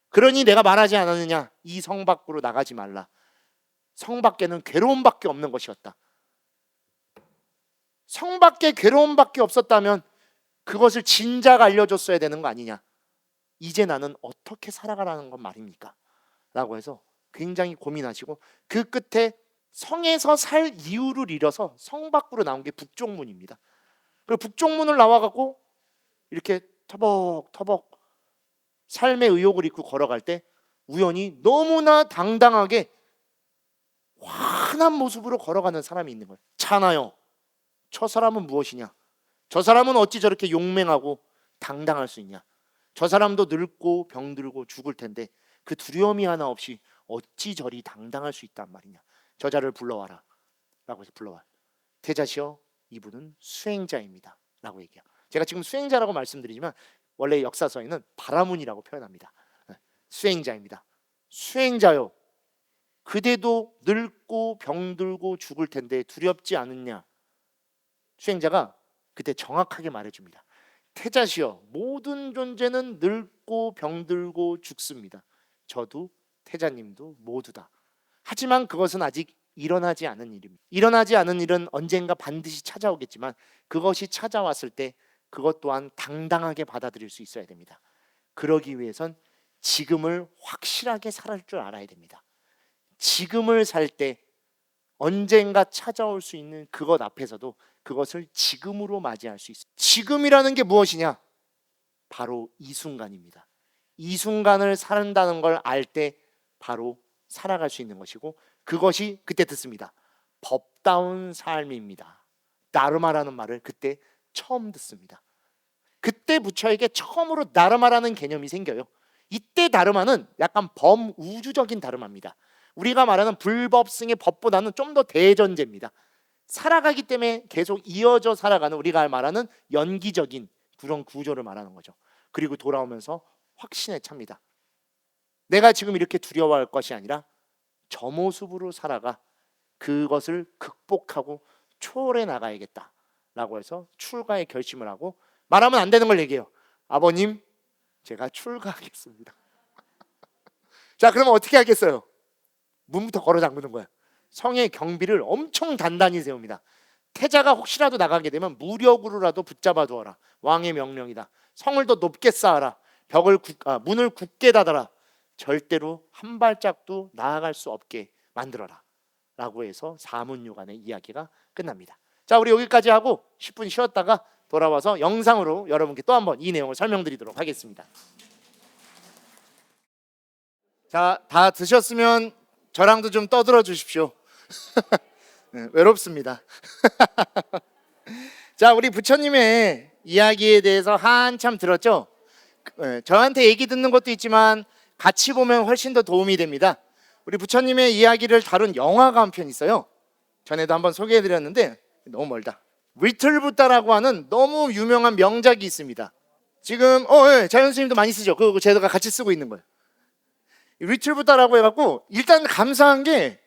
[SPEAKER 1] 그러니 내가 말하지 않았느냐? 이 성 밖으로 나가지 말라. 성 밖에는 괴로움밖에 없는 것이었다. 성 밖에 괴로움밖에 없었다면 그것을 진작 알려줬어야 되는 거 아니냐? 이제 나는 어떻게 살아가라는 건 말입니까? 라고 해서 굉장히 고민하시고 그 끝에 성에서 살 이유를 잃어서 성 밖으로 나온 게 북쪽문입니다. 그리고 북쪽문을 나와갖고 이렇게 터벅터벅 삶의 의욕을 입고 걸어갈 때 우연히 너무나 당당하게 환한 모습으로 걸어가는 사람이 있는 거예요. 차나요, 저 사람은 무엇이냐? 저 사람은 어찌 저렇게 용맹하고 당당할 수 있냐? 저 사람도 늙고 병들고 죽을 텐데 그 두려움이 하나 없이 어찌 저리 당당할 수 있단 말이냐? 저자를 불러와라 라고 해서 불러와. 태자시여, 이분은 수행자입니다 라고 얘기해요. 제가 지금 수행자라고 말씀드리지만 원래 역사서에는 바라문이라고 표현합니다. 수행자입니다. 수행자요, 그대도 늙고 병들고 죽을 텐데 두렵지 않느냐? 수행자가 그때 정확하게 말해줍니다. 태자시여, 모든 존재는 늙고 병들고 죽습니다. 저도 태자님도 모두다. 하지만 그것은 아직 일어나지 않은 일입니다. 일어나지 않은 일은 언젠가 반드시 찾아오겠지만 그것이 찾아왔을 때 그것 또한 당당하게 받아들일 수 있어야 됩니다. 그러기 위해선 지금을 확실하게 살 줄 알아야 됩니다. 지금을 살 때 언젠가 찾아올 수 있는 그것 앞에서도 그것을 지금으로 맞이할 수 있어요. 지금이라는 게 무엇이냐? 바로 이 순간입니다. 이 순간을 산다는 걸 알 때 바로 살아갈 수 있는 것이고 그것이 그때 듣습니다. 법다운 삶입니다. 나르마라는 말을 그때 처음 듣습니다. 그때 부처에게 처음으로 나르마라는 개념이 생겨요. 이때 다르마는 약간 범우주적인 다르마입니다. 우리가 말하는 불법승의 법보다는 좀 더 대전제입니다. 살아가기 때문에 계속 이어져 살아가는 우리가 말하는 연기적인 그런 구조를 말하는 거죠. 그리고 돌아오면서 확신에 찹니다. 내가 지금 이렇게 두려워할 것이 아니라 저 모습으로 살아가 그것을 극복하고 초월해 나가야겠다라고 해서 출가의 결심을 하고 말하면 안 되는 걸 얘기해요. 아버님, 제가 출가하겠습니다. 자, 그러면 어떻게 하겠어요? 문부터 걸어 잠그는 거야. 성의 경비를 엄청 단단히 세웁니다. 태자가 혹시라도 나가게 되면 무력으로라도 붙잡아 두어라. 왕의 명령이다. 성을 더 높게 쌓아라. 문을 굳게 닫아라. 절대로 한 발짝도 나아갈 수 없게 만들어라 라고 해서 사문유관의 이야기가 끝납니다. 자, 우리 여기까지 하고 10분 쉬었다가 돌아와서 영상으로 여러분께 또 한번 이 내용을 설명드리도록 하겠습니다. 자, 다 드셨으면 저랑도 좀 떠들어 주십시오. 네, 외롭습니다. 자, 우리 부처님의 이야기에 대해서 한참 들었죠? 저한테 얘기 듣는 것도 있지만 같이 보면 훨씬 더 도움이 됩니다. 우리 부처님의 이야기를 다룬 영화가 한 편 있어요. 전에도 한번 소개해드렸는데 너무 멀다. 위틀부다라고 하는 너무 유명한 명작이 있습니다. 지금 자연 스님도 많이 쓰죠. 그거 제가 같이 쓰고 있는 거예요. 위틀부다라고 해갖고 일단 감사한 게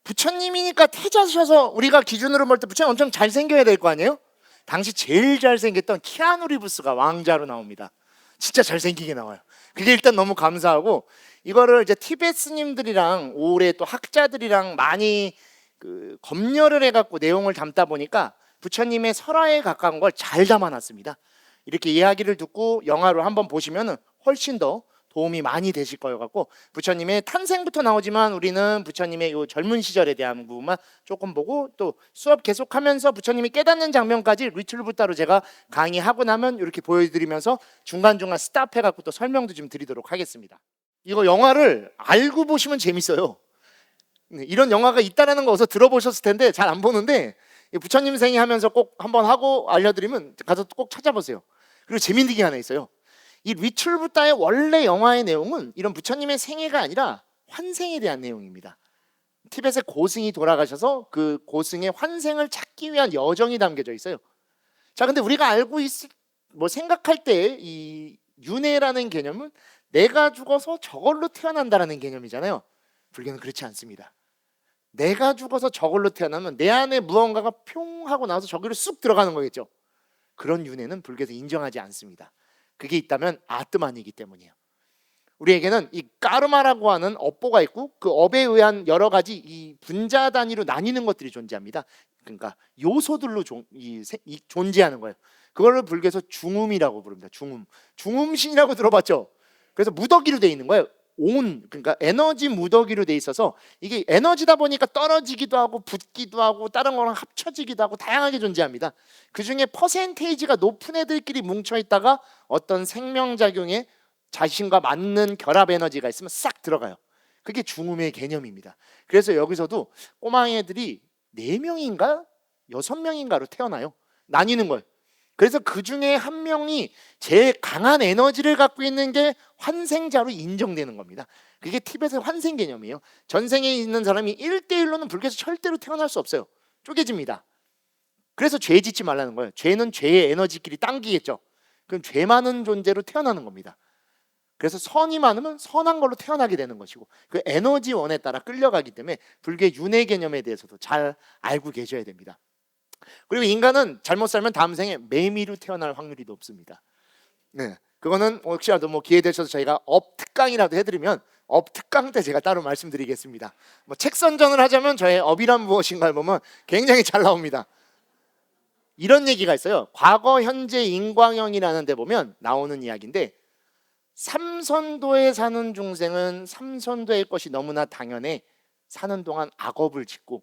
[SPEAKER 1] 부처님이니까 태자셔서 우리가 기준으로 볼 때 부처님 엄청 잘생겨야 될 거 아니에요? 당시 제일 잘생겼던 키아누 리브스가 왕자로 나옵니다. 진짜 잘생기게 나와요. 그게 일단 너무 감사하고, 이거를 이제 티베트 스님들이랑 올해 또 학자들이랑 많이 그 검열을 해갖고 내용을 담다 보니까 부처님의 설화에 가까운 걸 잘 담아놨습니다. 이렇게 이야기를 듣고 영화로 한번 보시면 훨씬 더 도움이 많이 되실 거여 갖고, 부처님의 탄생부터 나오지만 우리는 부처님의 요 젊은 시절에 대한 부분만 조금 보고, 또 수업 계속하면서 부처님이 깨닫는 장면까지 리트루브 따로 제가 강의하고 나면 이렇게 보여드리면서 중간중간 스탑해 갖고 또 설명도 좀 드리도록 하겠습니다. 이거 영화를 알고 보시면 재밌어요. 이런 영화가 있다라는 거 어서 들어보셨을 텐데 잘 안 보는데, 부처님 생애 하면서 꼭 한번 하고 알려드리면 가서 꼭 찾아보세요. 그리고 재밌는 게 하나 있어요. 이 리출부타의 원래 영화의 내용은 이런 부처님의 생애가 아니라 환생에 대한 내용입니다. 티벳의 고승이 돌아가셔서 그 고승의 환생을 찾기 위한 여정이 담겨져 있어요. 자, 근데 우리가 알고 생각할 때 이 윤회라는 개념은 내가 죽어서 저걸로 태어난다라는 개념이잖아요. 불교는 그렇지 않습니다. 내가 죽어서 저걸로 태어나면 내 안에 무언가가 평 하고 나서 저기로 쑥 들어가는 거겠죠. 그런 윤회는 불교에서 인정하지 않습니다. 그게 있다면 아뜨만이기 때문이에요. 우리에게는 이 까르마라고 하는 업보가 있고, 그 업에 의한 여러 가지 이 분자 단위로 나뉘는 것들이 존재합니다. 그러니까 요소들로 존재하는 거예요. 그거를 불교에서 중음이라고 부릅니다. 중음신이라고 들어봤죠? 그래서 무더기로 돼 있는 거예요. 그러니까 에너지 무더기로 돼 있어서, 이게 에너지다 보니까 떨어지기도 하고 붙기도 하고 다른 거랑 합쳐지기도 하고 다양하게 존재합니다. 그 중에 퍼센테이지가 높은 애들끼리 뭉쳐 있다가 어떤 생명작용에 자신과 맞는 결합 에너지가 있으면 싹 들어가요. 그게 중음의 개념입니다. 그래서 여기서도 꼬마 애들이 4명인가 6명인가로 태어나요. 나뉘는 거예요. 그래서 그 중에 한 명이 제일 강한 에너지를 갖고 있는 게 환생자로 인정되는 겁니다. 그게 티벳의 환생 개념이에요. 전생에 있는 사람이 1대1로는 불교에서 절대로 태어날 수 없어요. 쪼개집니다. 그래서 죄 짓지 말라는 거예요. 죄는 죄의 에너지끼리 당기겠죠. 그럼 죄 많은 존재로 태어나는 겁니다. 그래서 선이 많으면 선한 걸로 태어나게 되는 것이고, 그 에너지원에 따라 끌려가기 때문에 불교의 윤회 개념에 대해서도 잘 알고 계셔야 됩니다. 그리고 인간은 잘못 살면 다음 생에 매미로 태어날 확률이 높습니다. 네, 그거는 혹시라도 기회 되셔서 저희가 업특강이라도 해드리면 업특강 때 제가 따로 말씀드리겠습니다. 책 선전을 하자면 저의 업이란 무엇인가를 보면 굉장히 잘 나옵니다. 이런 얘기가 있어요. 과거, 현재, 인광형이라는 데 보면 나오는 이야기인데, 삼선도에 사는 중생은 삼선도의 것이 너무나 당연해 사는 동안 악업을 짓고,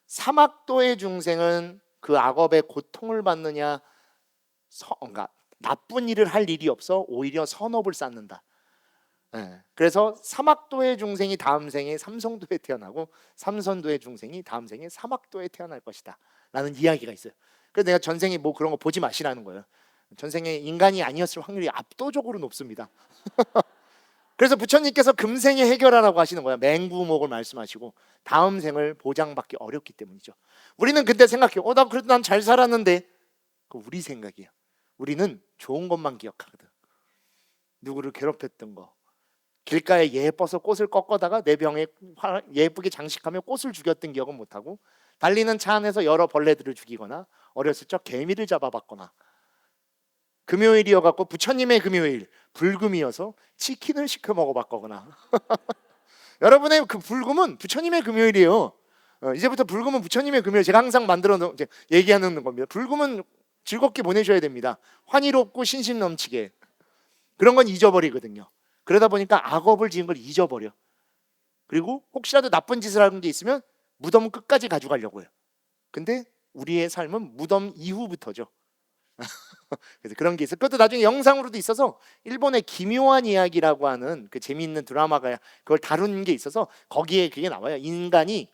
[SPEAKER 1] 사막도의 중생은 그 악업의 고통을 받느냐, 그러니까 나쁜 일을 할 일이 없어 오히려 선업을 쌓는다. 그래서 사막도의 중생이 다음 생에 삼성도에 태어나고, 삼선도의 중생이 다음 생에 사막도에 태어날 것이다 라는 이야기가 있어요. 그래서 내가 전생에 그런 거 보지 마시라는 거예요. 전생에 인간이 아니었을 확률이 압도적으로 높습니다. 그래서 부처님께서 금생에 해결하라고 하시는 거야. 맹구목을 말씀하시고 다음 생을 보장받기 어렵기 때문이죠. 우리는 그때 생각해요. 나 그래도 난 잘 살았는데. 그 우리 생각이에요. 우리는 좋은 것만 기억하거든. 누구를 괴롭혔던 거, 길가에 예뻐서 꽃을 꺾어다가 내 병에 예쁘게 장식하며 꽃을 죽였던 기억은 못하고, 달리는 차 안에서 여러 벌레들을 죽이거나 어렸을 적 개미를 잡아봤거나, 금요일이어갖고 부처님의 금요일 불금이어서 치킨을 시켜 먹어봤거나 여러분의 그 불금은 부처님의 금요일이에요. 이제부터 불금은 부처님의 금요일. 제가 항상 만들어 놓은 얘기하는 겁니다. 불금은 즐겁게 보내셔야 됩니다. 환희롭고 신심 넘치게. 그런 건 잊어버리거든요. 그러다 보니까 악업을 지은 걸 잊어버려. 그리고 혹시라도 나쁜 짓을 하는 게 있으면 무덤 끝까지 가져가려고 해요. 근데 우리의 삶은 무덤 이후부터죠. 그래서 그런 게 있어요. 그것도 나중에 영상으로도 있어서, 일본의 기묘한 이야기라고 하는 그 재미있는 드라마가 그걸 다룬 게 있어서 거기에 그게 나와요. 인간이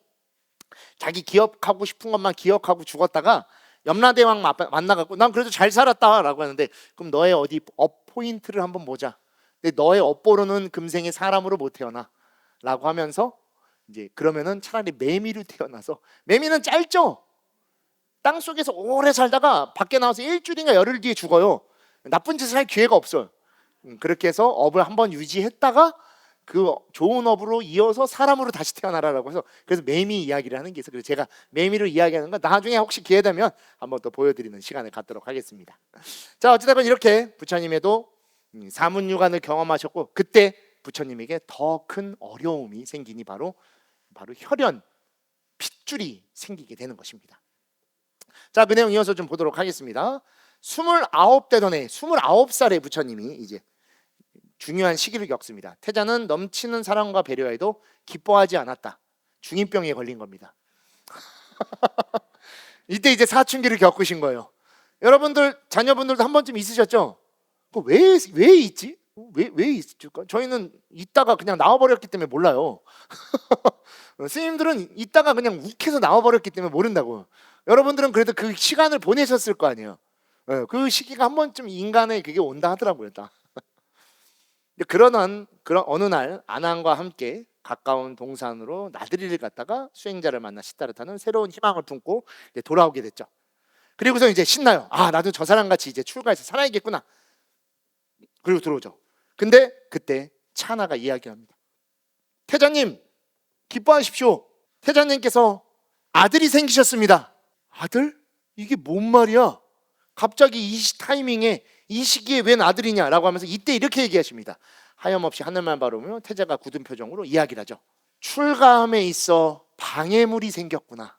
[SPEAKER 1] 자기 기억하고 싶은 것만 기억하고 죽었다가 염라대왕 만나갖고 난 그래도 잘 살았다라고 하는데, 그럼 너의 어디 업 포인트를 한번 보자. 근데 너의 업보로는 금생에 사람으로 못 태어나 라고 하면서, 이제 그러면은 차라리 매미로 태어나서, 매미는 짧죠. 땅 속에서 오래 살다가 밖에 나와서 일주일인가 열흘 뒤에 죽어요. 나쁜 짓을 할 기회가 없어요. 그렇게 해서 업을 한번 유지했다가 그 좋은 업으로 이어서 사람으로 다시 태어나라라고 해서, 그래서 매미 이야기를 하는 게 있어요. 그래서 제가 매미로 이야기하는 거 나중에 혹시 기회 되면 한번 또 보여드리는 시간을 갖도록 하겠습니다. 자, 어찌됐건 이렇게 부처님에도 사문유관을 경험하셨고 그때 부처님에게 더 큰 어려움이 생기니 바로 혈연, 핏줄이 생기게 되는 것입니다. 자, 그 내용 이어서 좀 보도록 하겠습니다. 29되던 해, 29살에 부처님이 이제 중요한 시기를 겪습니다. 태자는 넘치는 사랑과 배려에도 기뻐하지 않았다. 중이병에 걸린 겁니다. 이때 이제 사춘기를 겪으신 거예요. 여러분들 자녀분들도 한 번쯤 있으셨죠? 왜 있지? 왜 있을까? 저희는 있다가 그냥 나와버렸기 때문에 몰라요. 스님들은 있다가 그냥 욱해서 나와버렸기 때문에 모른다고. 여러분들은 그래도 그 시간을 보내셨을 거 아니에요. 그 시기가 한 번쯤 인간의 그게 온다 하더라고요. 그런 어느 날 아난과 함께 가까운 동산으로 나들이를 갔다가 수행자를 만나 시다르타는 새로운 희망을 품고 이제 돌아오게 됐죠. 그리고서 이제 신나요. 아, 나도 저 사람 같이 이제 출가해서 살아야겠구나. 그리고 들어오죠. 근데 그때 차나가 이야기합니다. 태자님, 기뻐하십시오. 태자님께서 아들이 생기셨습니다. 아들? 이게 뭔 말이야? 갑자기 이 타이밍에 이 시기에 웬 아들이냐라고 하면서 이때 이렇게 얘기하십니다. 하염없이 하늘만 바라보며 태자가 굳은 표정으로 이야기를 하죠. 출가함에 있어 방해물이 생겼구나.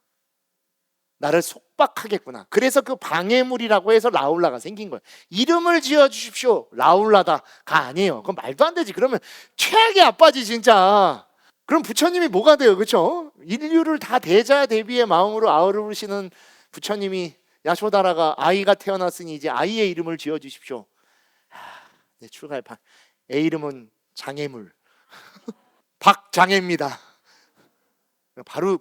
[SPEAKER 1] 나를 속박하겠구나. 그래서 그 방해물이라고 해서 라울라가 생긴 거예요. 이름을 지어주십시오. 라울라다가 아니에요. 그건 말도 안 되지. 그러면 최악의 아빠지 진짜. 그럼 부처님이 뭐가 돼요? 그렇죠? 인류를 다 대자 대비의 마음으로 아우르시는 부처님이 야쇼다라가 아이가 태어났으니 이제 아이의 이름을 지어주십시오. 내 출가할 애 이름은 장애물. 박장애입니다. 바로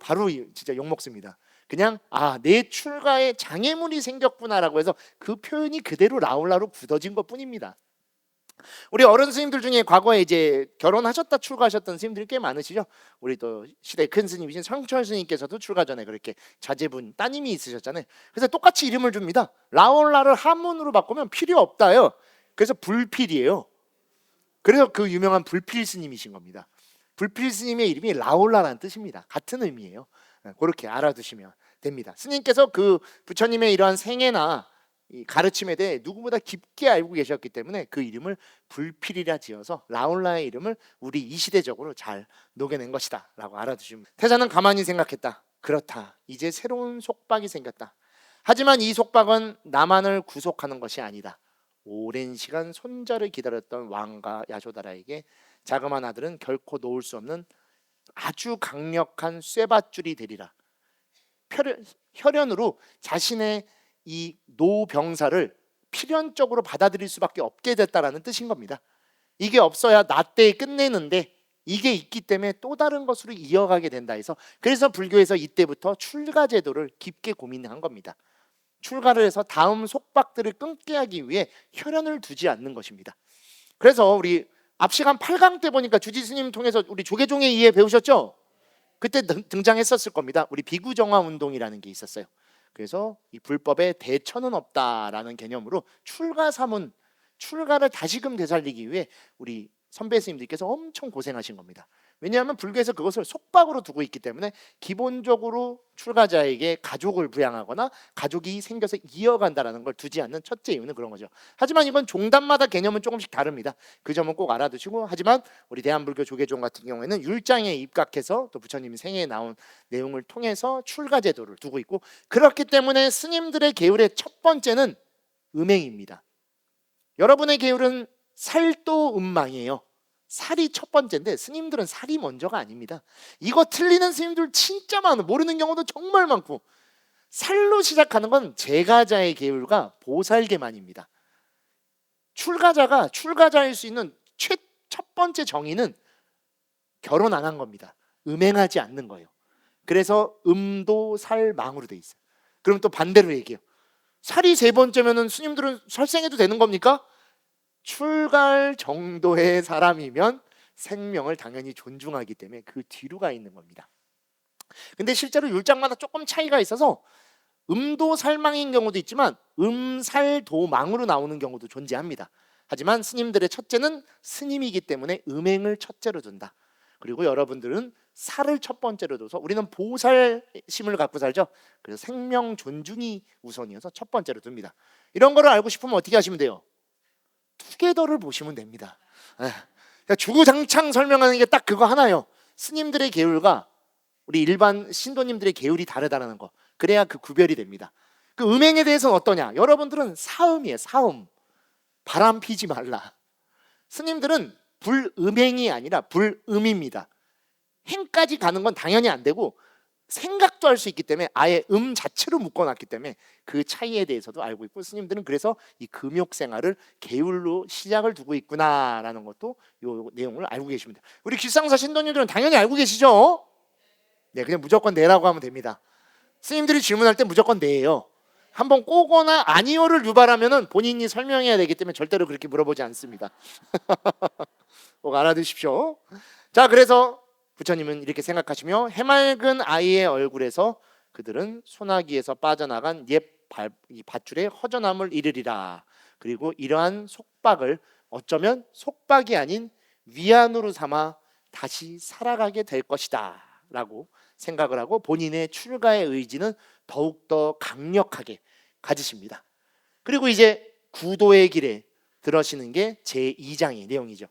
[SPEAKER 1] 진짜 욕먹습니다. 그냥 내 출가에 장애물이 생겼구나라고 해서 그 표현이 그대로 라울라로 굳어진 것뿐입니다. 우리 어른 스님들 중에 과거에 이제 결혼하셨다 출가하셨던 스님들이 꽤 많으시죠. 우리 또 시대의 큰 스님이신 성철 스님께서도 출가 전에 그렇게 자제분 따님이 있으셨잖아요. 그래서 똑같이 이름을 줍니다. 라울라를 한문으로 바꾸면 필요 없다요. 그래서 불필이에요. 그래서 그 유명한 불필 스님이신 겁니다. 불필 스님의 이름이 라울라라는 뜻입니다. 같은 의미예요. 그렇게 알아두시면 됩니다. 스님께서 그 부처님의 이러한 생애나 이 가르침에 대해 누구보다 깊게 알고 계셨기 때문에 그 이름을 불필이라 지어서 라울라의 이름을 우리 이 시대적으로 잘 녹여낸 것이다 라고 알아두시면. 태자는 가만히 생각했다. 그렇다. 이제 새로운 속박이 생겼다. 하지만 이 속박은 나만을 구속하는 것이 아니다. 오랜 시간 손자를 기다렸던 왕과 야쇼다라에게 자그마한 아들은 결코 놓을 수 없는 아주 강력한 쇠밧줄이 되리라. 혈연으로 자신의 이 노병사를 필연적으로 받아들일 수밖에 없게 됐다라는 뜻인 겁니다. 이게 없어야 나 때에 끝내는데 이게 있기 때문에 또 다른 것으로 이어가게 된다 해서, 그래서 불교에서 이때부터 출가 제도를 깊게 고민한 겁니다. 출가를 해서 다음 속박들을 끊게 하기 위해 혈연을 두지 않는 것입니다. 그래서 우리 앞 시간 8강 때 보니까 주지 스님 통해서 우리 조계종의 이해 배우셨죠? 그때 등장했었을 겁니다. 우리 비구정화 운동이라는 게 있었어요. 그래서 이 불법에 대처는 없다라는 개념으로 출가사문, 출가를 다시금 되살리기 위해 우리 선배 스님들께서 엄청 고생하신 겁니다. 왜냐하면 불교에서 그것을 속박으로 두고 있기 때문에 기본적으로 출가자에게 가족을 부양하거나 가족이 생겨서 이어간다는 걸 두지 않는 첫째 이유는 그런 거죠. 하지만 이건 종단마다 개념은 조금씩 다릅니다. 그 점은 꼭 알아두시고, 하지만 우리 대한불교 조계종 같은 경우에는 율장에 입각해서 또 부처님 생애에 나온 내용을 통해서 출가 제도를 두고 있고, 그렇기 때문에 스님들의 계율의 첫 번째는 음행입니다. 여러분의 계율은 살도 음망이에요. 살이 첫 번째인데 스님들은 살이 먼저가 아닙니다. 이거 틀리는 스님들 진짜 많아. 모르는 경우도 정말 많고. 살로 시작하는 건 제가자의 계율과 보살계만입니다. 출가자가 출가자일 수 있는 첫 번째 정의는 결혼 안 한 겁니다. 음행하지 않는 거예요. 그래서 음도살망으로 돼 있어요. 그럼 또 반대로 얘기해요. 살이 세 번째면은 스님들은 살생해도 되는 겁니까? 출가할 정도의 사람이면 생명을 당연히 존중하기 때문에 그 뒤로 가 있는 겁니다. 근데 실제로 율장마다 조금 차이가 있어서 음도살망인 경우도 있지만 음살도망으로 나오는 경우도 존재합니다. 하지만 스님들의 첫째는 스님이기 때문에 음행을 첫째로 둔다. 그리고 여러분들은 살을 첫 번째로 둬서 우리는 보살심을 갖고 살죠. 그래서 생명 존중이 우선이어서 첫 번째로 둡니다. 이런 거를 알고 싶으면 어떻게 하시면 돼요? 투게더를 보시면 됩니다. 그러니까 주구장창 설명하는 게 딱 그거 하나예요. 스님들의 계율과 우리 일반 신도님들의 계율이 다르다는 거. 그래야 그 구별이 됩니다. 그 음행에 대해서는 어떠냐? 여러분들은 사음이에요. 사음. 바람 피지 말라. 스님들은 불음행이 아니라 불음입니다. 행까지 가는 건 당연히 안 되고 생각도 할 수 있기 때문에 아예 자체로 묶어놨기 때문에 그 차이에 대해서도 알고 있고, 스님들은 그래서 이 금욕 생활을 계율로 시작을 두고 있구나라는 것도 이 내용을 알고 계십니다. 우리 길상사 신도님들은 당연히 알고 계시죠? 네, 그냥 무조건 네라고 하면 됩니다. 스님들이 질문할 때 무조건 네예요. 한번 꼬거나 아니요를 유발하면은 본인이 설명해야 되기 때문에 절대로 그렇게 물어보지 않습니다. 꼭 알아두십시오. 자, 그래서 부처님은 이렇게 생각하시며 해맑은 아이의 얼굴에서 그들은 소나기에서 빠져나간 옛 밧줄의 허전함을 잃으리라. 그리고 이러한 속박을 어쩌면 속박이 아닌 위안으로 삼아 다시 살아가게 될 것이다 라고 생각을 하고 본인의 출가의 의지는 더욱더 강력하게 가지십니다. 그리고 이제 구도의 길에 들어시는 게 제2장의 내용이죠.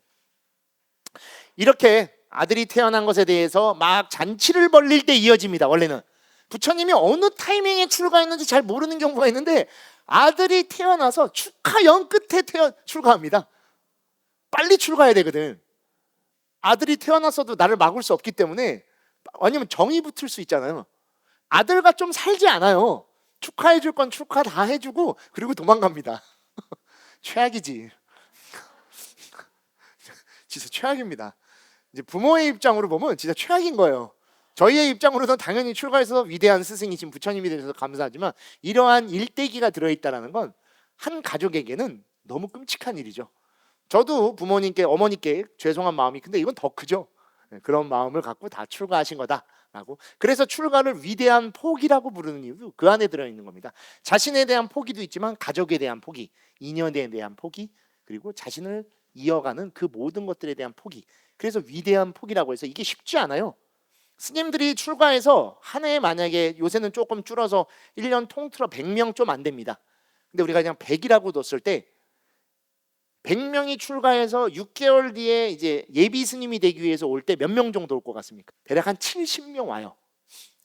[SPEAKER 1] 이렇게 아들이 태어난 것에 대해서 막 잔치를 벌릴 때 이어집니다. 원래는 부처님이 어느 타이밍에 출가했는지 잘 모르는 경우가 있는데 아들이 태어나서 축하연 끝에 출가합니다. 빨리 출가해야 되거든. 아들이 태어났어도 나를 막을 수 없기 때문에, 아니면 정이 붙을 수 있잖아요. 아들과 좀 살지 않아요. 축하해 줄 건 축하 다 해주고 그리고 도망갑니다. 최악이지. 진짜 최악입니다. 이제 부모의 입장으로 보면 진짜 최악인 거예요. 저희의 입장으로는 당연히 출가해서 위대한 스승이신 부처님이 되셔서 감사하지만 이러한 일대기가 들어있다는 건 한 가족에게는 너무 끔찍한 일이죠. 저도 부모님께 어머니께 죄송한 마음이, 근데 이건 더 크죠. 그런 마음을 갖고 다 출가하신 거다라고. 그래서 출가를 위대한 포기라고 부르는 이유도 그 안에 들어있는 겁니다. 자신에 대한 포기도 있지만 가족에 대한 포기, 인연에 대한 포기, 그리고 자신을 이어가는 그 모든 것들에 대한 포기. 그래서 위대한 포기라고 해서 이게 쉽지 않아요. 스님들이 출가해서 한 해에 만약에 요새는 조금 줄어서 1년 통틀어 100명 좀 안 됩니다. 근데 우리가 그냥 100이라고 뒀을 때 100명이 출가해서 6개월 뒤에 이제 예비 스님이 되기 위해서 올 때 몇 명 정도 올 것 같습니까? 대략 한 70명 와요.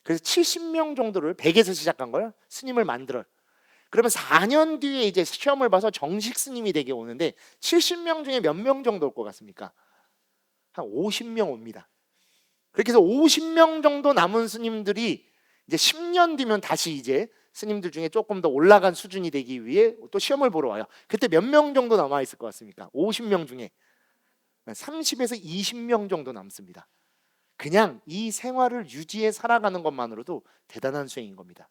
[SPEAKER 1] 그래서 70명 정도를 100에서 시작한 거예요. 스님을 만들어요. 그러면 4년 뒤에 이제 시험을 봐서 정식 스님이 되게 오는데 70명 중에 몇 명 정도 올 것 같습니까? 한 50명 옵니다. 그렇게 해서 50명 정도 남은 스님들이 이제 10년 뒤면 다시 이제 스님들 중에 조금 더 올라간 수준이 되기 위해 또 시험을 보러 와요. 그때 몇 명 정도 남아 있을 것 같습니까? 50명 중에 30에서 20명 정도 남습니다. 그냥 이 생활을 유지해 살아가는 것만으로도 대단한 수행인 겁니다.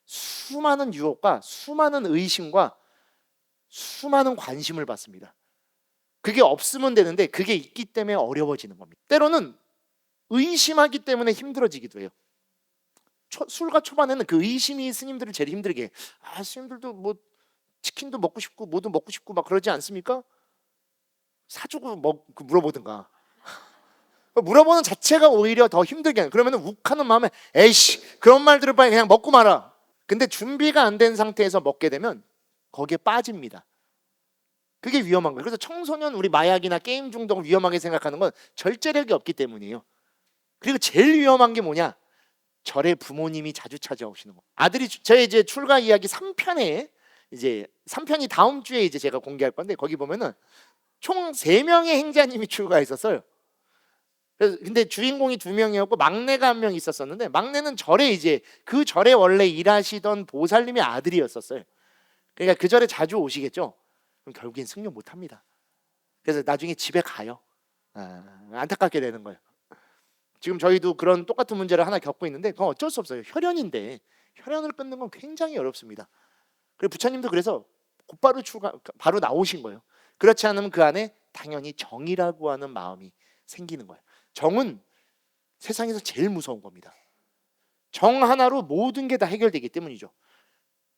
[SPEAKER 1] 수많은 유혹과 수많은 의심과 수많은 관심을 받습니다. 그게 없으면 되는데 그게 있기 때문에 어려워지는 겁니다. 때로는 의심하기 때문에 힘들어지기도 해요. 술과 초반에는 그 의심이 스님들을 제일 힘들게 해. 스님들도 뭐 치킨도 먹고 싶고 뭐도 먹고 싶고 막 그러지 않습니까? 사주고 물어보든가. 물어보는 자체가 오히려 더 힘들게 해요. 그러면 욱하는 마음에 에이씨 그런 말 들을 바에 그냥 먹고 말아. 근데 준비가 안 된 상태에서 먹게 되면 거기에 빠집니다. 그게 위험한 거예요. 그래서 청소년 우리 마약이나 게임 중독을 위험하게 생각하는 건 절제력이 없기 때문이에요. 그리고 제일 위험한 게 뭐냐? 절에 부모님이 자주 찾아오시는 거. 아들이 저의 이제 출가 이야기 3편에 이제 3편이 다음 주에 이제 제가 공개할 건데 거기 보면은 총 3명의 행자님이 출가했었어요. 그래서 근데 주인공이 2명이었고 막내가 1명 있었었는데 막내는 절에 이제 그 절에 원래 일하시던 보살님의 아들이었었어요. 그러니까 그 절에 자주 오시겠죠. 그럼 결국엔 승려 못 합니다. 그래서 나중에 집에 가요. 안타깝게 되는 거예요. 지금 저희도 그런 똑같은 문제를 하나 겪고 있는데 그건 어쩔 수 없어요. 혈연인데 혈연을 끊는 건 굉장히 어렵습니다. 그리고 부처님도 그래서 곧바로 바로 나오신 거예요. 그렇지 않으면 그 안에 당연히 정이라고 하는 마음이 생기는 거예요. 정은 세상에서 제일 무서운 겁니다. 정 하나로 모든 게 다 해결되기 때문이죠.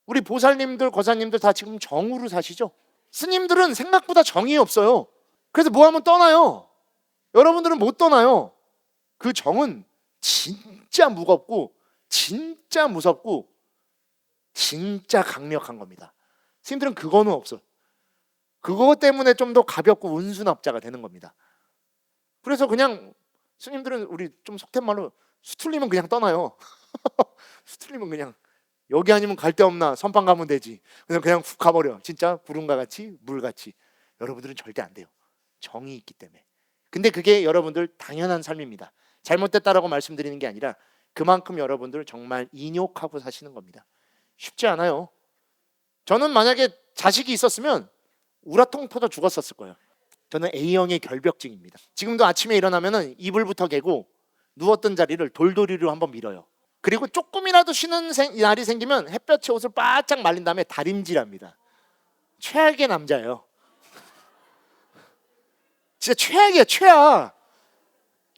[SPEAKER 1] 우리 보살님들, 거사님들 다 지금 정으로 사시죠? 스님들은 생각보다 정이 없어요. 그래서 뭐 하면 떠나요. 여러분들은 못 떠나요. 그 정은 진짜 무겁고 진짜 무섭고 진짜 강력한 겁니다. 스님들은 그거는 없어요. 그거 때문에 좀 더 가볍고 운순업자가 되는 겁니다. 그래서 그냥 스님들은 우리 좀 속된 말로 수틀리면 그냥 떠나요. 수틀리면 그냥 여기 아니면 갈 데 없나, 선방 가면 되지. 그냥 훅 가버려. 진짜 구름과 같이 물같이. 여러분들은 절대 안 돼요. 정이 있기 때문에. 근데 그게 여러분들 당연한 삶입니다. 잘못됐다라고 말씀드리는 게 아니라 그만큼 여러분들 정말 인욕하고 사시는 겁니다. 쉽지 않아요. 저는 만약에 자식이 있었으면 우라통 터져 죽었었을 거예요. 저는 A형의 결벽증입니다. 지금도 아침에 일어나면 이불부터 개고 누웠던 자리를 돌돌이로 한번 밀어요. 그리고 조금이라도 쉬는 날이 생기면 햇볕에 옷을 바짝 말린 다음에 다림질합니다. 최악의 남자예요. 진짜 최악이야, 최악.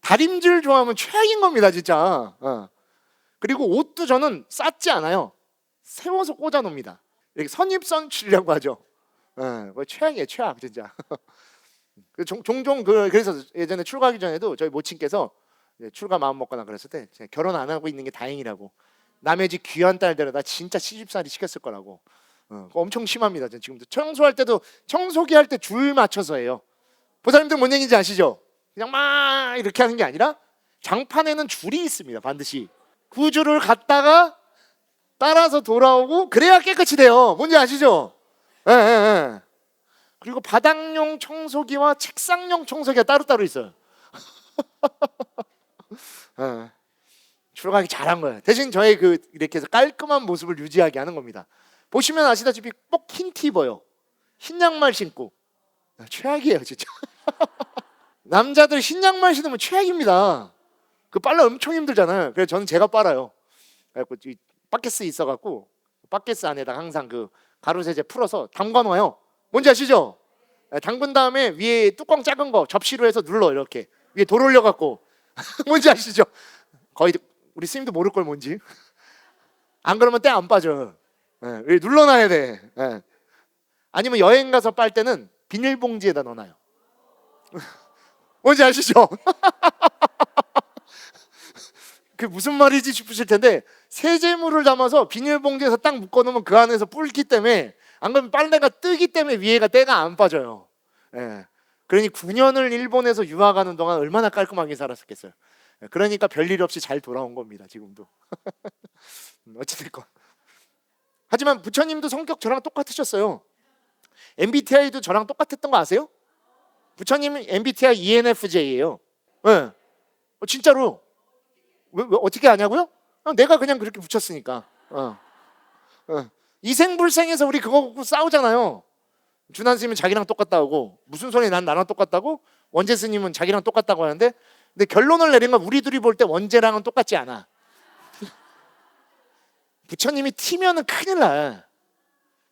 [SPEAKER 1] 다림질 좋아하면 최악인 겁니다, 진짜. 그리고 옷도 저는 쌓지 않아요. 세워서 꽂아 놓습니다. 이렇게 선입선출이라고 하죠. 최악이에요, 최악, 진짜. 종종 그래서 예전에 출가하기 전에도 저희 모친께서 출가 마음 먹거나 그랬을 때 결혼 안 하고 있는 게 다행이라고. 남의 집 귀한 딸 데려다 진짜 시집살이 시켰을 거라고. 엄청 심합니다. 지금도 청소할 때도 청소기 할 때 줄 맞춰서 해요. 보살님들 뭔 얘기인지 아시죠? 그냥 막 이렇게 하는 게 아니라 장판에는 줄이 있습니다. 반드시 그 줄을 갖다가 따라서 돌아오고 그래야 깨끗이 돼요. 뭔지 아시죠? 예. 그리고 바닥용 청소기와 책상용 청소기가 따로따로 있어요. 출가하기 잘한 거예요. 대신 저의 이렇게 해서 깔끔한 모습을 유지하게 하는 겁니다. 보시면 아시다시피 꼭 흰 티 입어요. 흰 양말 신고. 최악이에요, 진짜. 남자들 흰 양말 신으면 최악입니다. 그 빨라 엄청 힘들잖아요. 그래서 저는 제가 빨아요. 그래갖고 바켓스 있어갖고 바켓스 안에다가 항상 그 가루 세제 풀어서 담가놔요. 뭔지 아시죠? 담근 다음에 위에 뚜껑 작은 거 접시로 해서 눌러 이렇게 위에 돌 올려갖고 뭔지 아시죠? 거의 우리 스님도 모를 걸 뭔지. 안 그러면 때 안 빠져. 눌러놔야 돼. 아니면 여행 가서 빨 때는 비닐봉지에다 넣어놔요. 뭔지 아시죠? 그 무슨 말이지 싶으실 텐데 세제물을 담아서 비닐봉지에서 딱 묶어놓으면 그 안에서 불기 때문에 안 그러면 빨래가 뜨기 때문에 위에가 때가 안 빠져요. 그러니 9년을 일본에서 유학하는 동안 얼마나 깔끔하게 살았었겠어요. 그러니까 별일 없이 잘 돌아온 겁니다. 지금도. 어찌됐건. 하지만 부처님도 성격 저랑 똑같으셨어요. MBTI도 저랑 똑같았던 거 아세요? 부처님은 MBTI ENFJ예요. 진짜로. 왜 어떻게 아냐고요? 내가 그냥 그렇게 붙였으니까. 이생불생에서 우리 그거 갖고 싸우잖아요. 준한 스님은 자기랑 똑같다고. 무슨 소리 난 나랑 똑같다고? 원재 스님은 자기랑 똑같다고 하는데, 근데 결론을 내린 건 우리 둘이 볼 때 원재랑은 똑같지 않아. 부처님이 튀면은 큰일 나.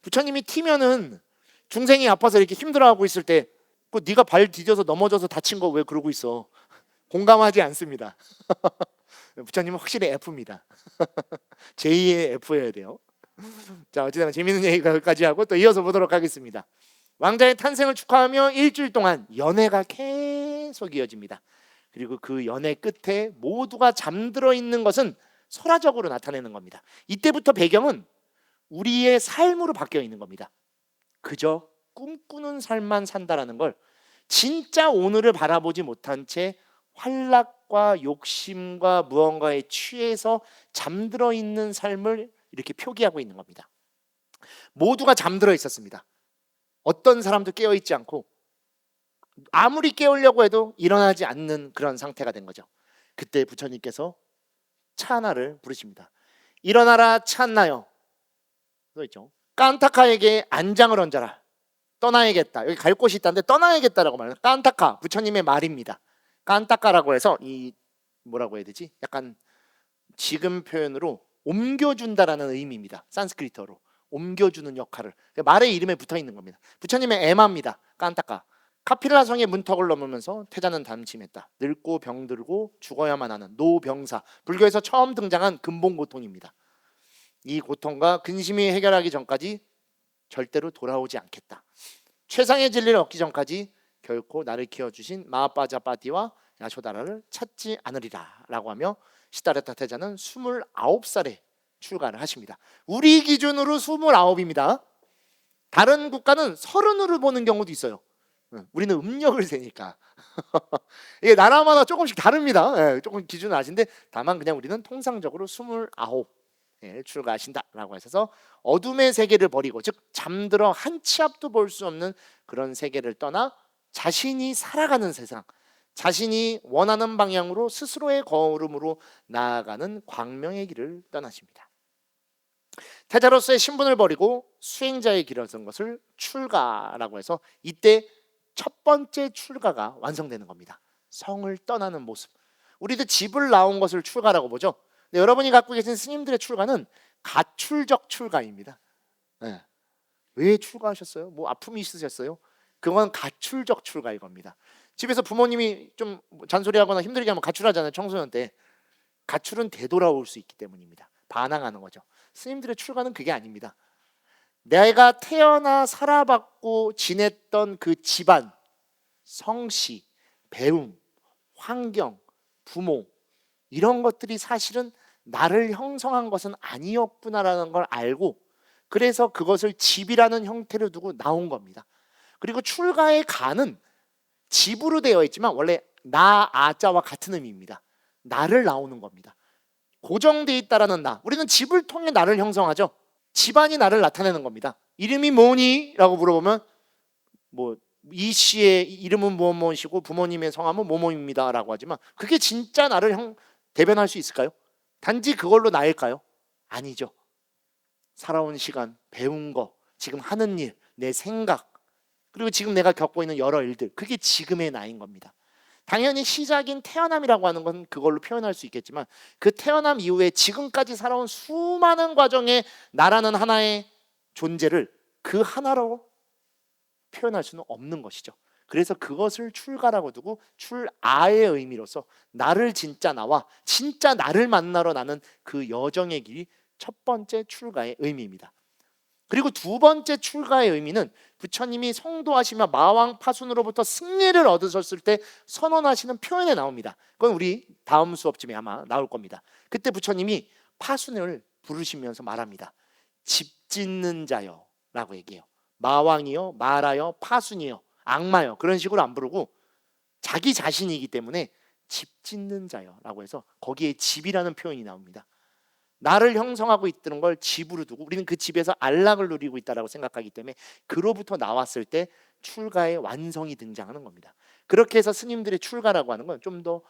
[SPEAKER 1] 부처님이 튀면은 중생이 아파서 이렇게 힘들어하고 있을 때 네가 발 뒤져서 넘어져서 다친 거 왜 그러고 있어? 공감하지 않습니다. 부처님은 확실히 F입니다. 제2의 F여야 돼요. 자, 어쨌든 재밌는 얘기까지 하고 또 이어서 보도록 하겠습니다. 왕자의 탄생을 축하하며 일주일 동안 연회가 계속 이어집니다. 그리고 그 연회 끝에 모두가 잠들어 있는 것은 설화적으로 나타내는 겁니다. 이때부터 배경은 우리의 삶으로 바뀌어 있는 겁니다. 그저 꿈꾸는 삶만 산다라는 걸 진짜 오늘을 바라보지 못한 채 활락과 욕심과 무언가에 취해서 잠들어 있는 삶을 이렇게 표기하고 있는 겁니다. 모두가 잠들어 있었습니다. 어떤 사람도 깨어 있지 않고 아무리 깨우려고 해도 일어나지 않는 그런 상태가 된 거죠. 그때 부처님께서 차나를 부르십니다. 일어나라 찬나요. 그렇죠. 깐타카에게 안장을 얹어라. 떠나야겠다. 여기 갈 곳이 있다는데 떠나야겠다라고 말해요. 깐타카 부처님의 말입니다. 깐타카라고 해서 이 뭐라고 해야 되지? 약간 지금 표현으로 옮겨준다라는 의미입니다. 산스크리트어로 옮겨주는 역할을 말의 이름에 붙어 있는 겁니다. 부처님의 에마입니다. 깐타카. 카필라 성의 문턱을 넘으면서 태자는 담침했다. 늙고 병들고 죽어야만 하는 노병사. 불교에서 처음 등장한 근본 고통입니다. 이 고통과 근심이 해결하기 전까지 절대로 돌아오지 않겠다. 최상의 진리를 얻기 전까지 결코 나를 키워주신 마하빠자빠티와 야쇼다라를 찾지 않으리라 라고 하며 시다르타 태자는 29살에 출가를 하십니다. 우리 기준으로 29입니다. 다른 국가는 서른으로 보는 경우도 있어요. 우리는 음력을 세니까. 이게 나라마다 조금씩 다릅니다. 조금 기준은 아신데 다만 그냥 우리는 통상적으로 29에 출가하신다라고 하셔서 어둠의 세계를 버리고, 즉 잠들어 한 치 앞도 볼 수 없는 그런 세계를 떠나 자신이 살아가는 세상, 자신이 원하는 방향으로 스스로의 걸음으로 나아가는 광명의 길을 떠나십니다. 태자로서의 신분을 버리고 수행자의 길을 선 것을 출가라고 해서 이때 첫 번째 출가가 완성되는 겁니다. 성을 떠나는 모습. 우리도 집을 나온 것을 출가라고 보죠. 근데 여러분이 갖고 계신 스님들의 출가는 가출적 출가입니다. 네. 왜 출가하셨어요? 뭐 아픔이 있으셨어요? 그건 가출적 출가 이겁니다. 집에서 부모님이 좀 잔소리하거나 힘들게 하면 가출하잖아요. 청소년 때. 가출은 되돌아올 수 있기 때문입니다. 반항하는 거죠. 스님들의 출가는 그게 아닙니다. 내가 태어나 살아봤고 지냈던 그 집안, 성씨, 배움, 환경, 부모, 이런 것들이 사실은 나를 형성한 것은 아니었구나라는 걸 알고, 그래서 그것을 집이라는 형태로 두고 나온 겁니다. 그리고 출가의 가는 집으로 되어 있지만 원래 나, 아자와 같은 의미입니다. 나를 나오는 겁니다. 고정되어 있다라는 나. 우리는 집을 통해 나를 형성하죠. 집안이 나를 나타내는 겁니다. 이름이 뭐니? 라고 물어보면 뭐 이 씨의 이름은 무엇이고 부모님의 성함은 뭐뭐입니다 라고 하지만 그게 진짜 나를 대변할 수 있을까요? 단지 그걸로 나일까요? 아니죠. 살아온 시간, 배운 거, 지금 하는 일, 내 생각, 그리고 지금 내가 겪고 있는 여러 일들, 그게 지금의 나인 겁니다. 당연히 시작인 태어남이라고 하는 건 그걸로 표현할 수 있겠지만 그 태어남 이후에 지금까지 살아온 수많은 과정의 나라는 하나의 존재를 그 하나로 표현할 수는 없는 것이죠. 그래서 그것을 출가라고 두고 출아의 의미로서 나를 진짜 나와 진짜 나를 만나러 나는 그 여정의 길이 첫 번째 출가의 의미입니다. 그리고 두 번째 출가의 의미는 부처님이 성도하시며 마왕 파순으로부터 승리를 얻으셨을 때 선언하시는 표현에 나옵니다. 그건 우리 다음 수업쯤에 아마 나올 겁니다. 그때 부처님이 파순을 부르시면서 말합니다. 집 짓는 자여 라고 얘기해요. 마왕이요, 마라요, 파순이요, 악마요, 그런 식으로 안 부르고 자기 자신이기 때문에 집 짓는 자여 라고 해서 거기에 집이라는 표현이 나옵니다. 나를 형성하고 있다는 걸 집으로 두고 우리는 그 집에서 안락을 누리고 있다고 생각하기 때문에 그로부터 나왔을 때 출가의 완성이 등장하는 겁니다. 그렇게 해서 스님들의 출가라고 하는 건 좀 더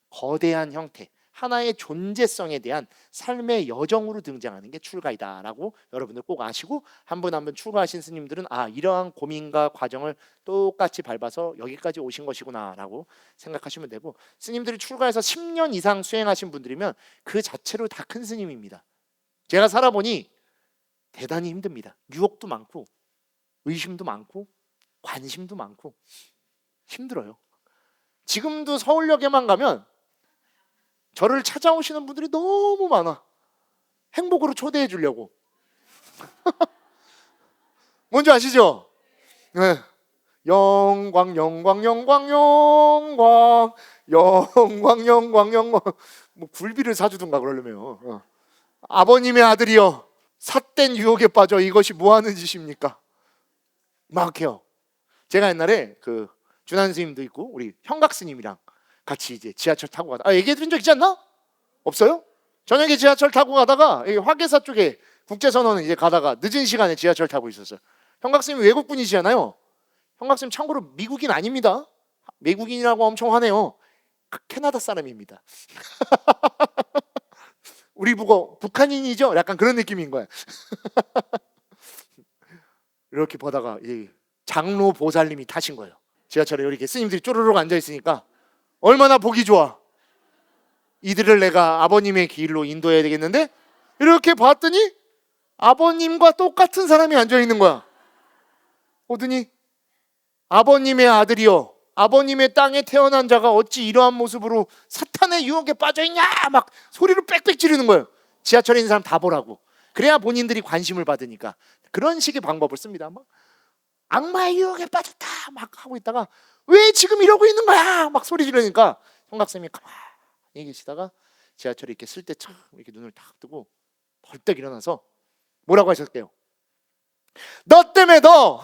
[SPEAKER 1] 거대한 형태, 하나의 존재성에 대한 삶의 여정으로 등장하는 게 출가이다라고 여러분들 꼭 아시고 한 분 한 분 출가하신 스님들은 이러한 고민과 과정을 똑같이 밟아서 여기까지 오신 것이구나 라고 생각하시면 되고, 스님들이 출가해서 10년 이상 수행하신 분들이면 그 자체로 다 큰 스님입니다. 제가 살아보니 대단히 힘듭니다. 유혹도 많고 의심도 많고 관심도 많고 힘들어요. 지금도 서울역에만 가면 저를 찾아오시는 분들이 너무 많아. 행복으로 초대해 주려고. 뭔지 아시죠? 네. 영광 영광 영광 영광 영광 영광 영광. 뭐 굴비를 사주든가 그러려면. 아버님의 아들이여 삿된 유혹에 빠져 이것이 뭐하는 짓입니까? 막 해요. 제가 옛날에 그 준한 스님도 있고 우리 형각 스님이랑 같이 이제 지하철 타고 가다 얘기해 드린 적 있지 않나? 없어요? 저녁에 지하철 타고 가다가 화계사 쪽에 국제선언을 이제 가다가 늦은 시간에 지하철 타고 있었어요. 형각스님이 외국분이시잖아요. 형각스님 참고로 미국인 아닙니다. 외국인이라고 엄청 화내요. 캐나다 사람입니다. 우리 보고 북한인이죠? 약간 그런 느낌인 거야. 이렇게 보다가 장로 보살님이 타신 거예요. 지하철에 이렇게 스님들이 쪼르륵 앉아 있으니까 얼마나 보기 좋아. 이들을 내가 아버님의 길로 인도해야 되겠는데 이렇게 봤더니 아버님과 똑같은 사람이 앉아 있는 거야. 보더니 아버님의 아들이여 아버님의 땅에 태어난 자가 어찌 이러한 모습으로 사탄의 유혹에 빠져있냐 막 소리를 빽빽 지르는 거예요. 지하철에 있는 사람 다 보라고. 그래야 본인들이 관심을 받으니까 그런 식의 방법을 씁니다. 막 악마의 유혹에 빠졌다 막 하고 있다가 왜 지금 이러고 있는 거야 막 소리 지르니까 성각쌤이 가만히 계시다가 지하철에 이렇게 쓸 때 참 이렇게 눈을 탁 뜨고 벌떡 일어나서 뭐라고 하셨대요? 너 때문에 너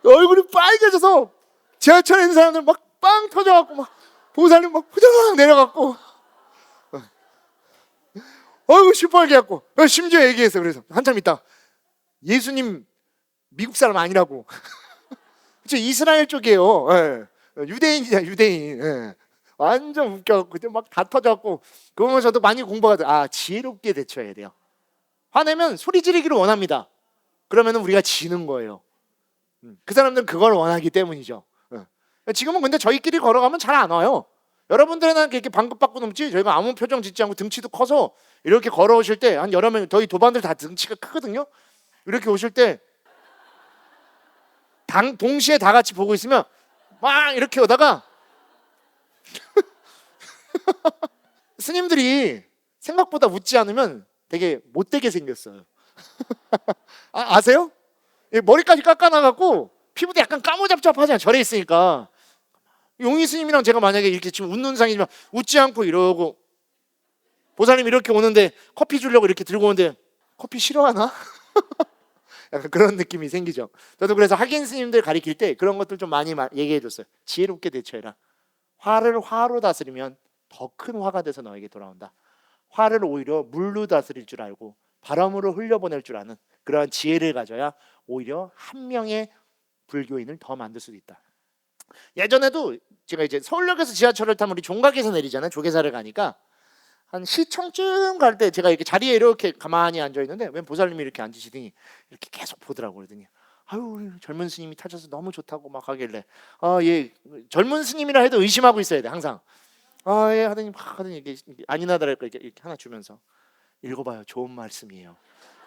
[SPEAKER 1] 얼굴이 빨개져서 지하철에 있는 사람들 막 빵 터져갖고 막 보살님 막 후다닥 내려갖고 얼굴 시뻘게 갖고 심지어 얘기했어. 그래서 한참 있다 예수님 미국 사람 아니라고. 저 이스라엘 쪽이에요. 예. 유대인이야 유대인. 예. 완전 웃겨갖고 막 다 터져갖고 그 보면 저도 많이 공부하거든. 아 지혜롭게 대처해야 돼요. 화내면 소리 지르기를 원합니다. 그러면 우리가 지는 거예요. 그 사람들은 그걸 원하기 때문이죠. 지금은 근데 저희끼리 걸어가면 잘 안 와요. 여러분들은 이렇게 방긋방긋 넘지 저희가 아무 표정 짓지 않고 등치도 커서 이렇게 걸어오실 때 한 여러 명 저희 도반들 다 등치가 크거든요. 이렇게 오실 때 동시에 다 같이 보고 있으면 막 이렇게 오다가 스님들이 생각보다 웃지 않으면 되게 못되게 생겼어요. 아세요? 머리까지 깎아놔갖고 피부도 약간 까무잡잡하잖아요. 절에 있으니까. 용희 스님이랑 제가 만약에 이렇게 지금 웃는 상이지만 웃지 않고 이러고 보살님 이렇게 오는데 커피 주려고 이렇게 들고 오는데 커피 싫어하나? 약간 그런 느낌이 생기죠. 저도 그래서 학인 스님들 가리킬 때 그런 것들 좀 많이 얘기해 줬어요. 지혜롭게 대처해라. 화를 화로 다스리면 더 큰 화가 돼서 너에게 돌아온다. 화를 오히려 물로 다스릴 줄 알고 바람으로 흘려보낼 줄 아는 그러한 지혜를 가져야 오히려 한 명의 불교인을 더 만들 수도 있다. 예전에도 제가 이제 서울역에서 지하철을 타면 우리 종각에서 내리잖아요. 조계사를 가니까 한 시청쯤 갈 때 제가 이렇게 자리에 이렇게 가만히 앉아 있는데 웬 보살님이 이렇게 앉으시더니 이렇게 계속 보더라고요. 그러더니 아유 우리 젊은 스님이 타셔서 너무 좋다고 막 하길래 예 젊은 스님이라 해도 의심하고 있어야 돼 항상. 예 하더니 막 하더니 이게 아니나다랄까 이렇게 하나 주면서 읽어봐요. 좋은 말씀이에요.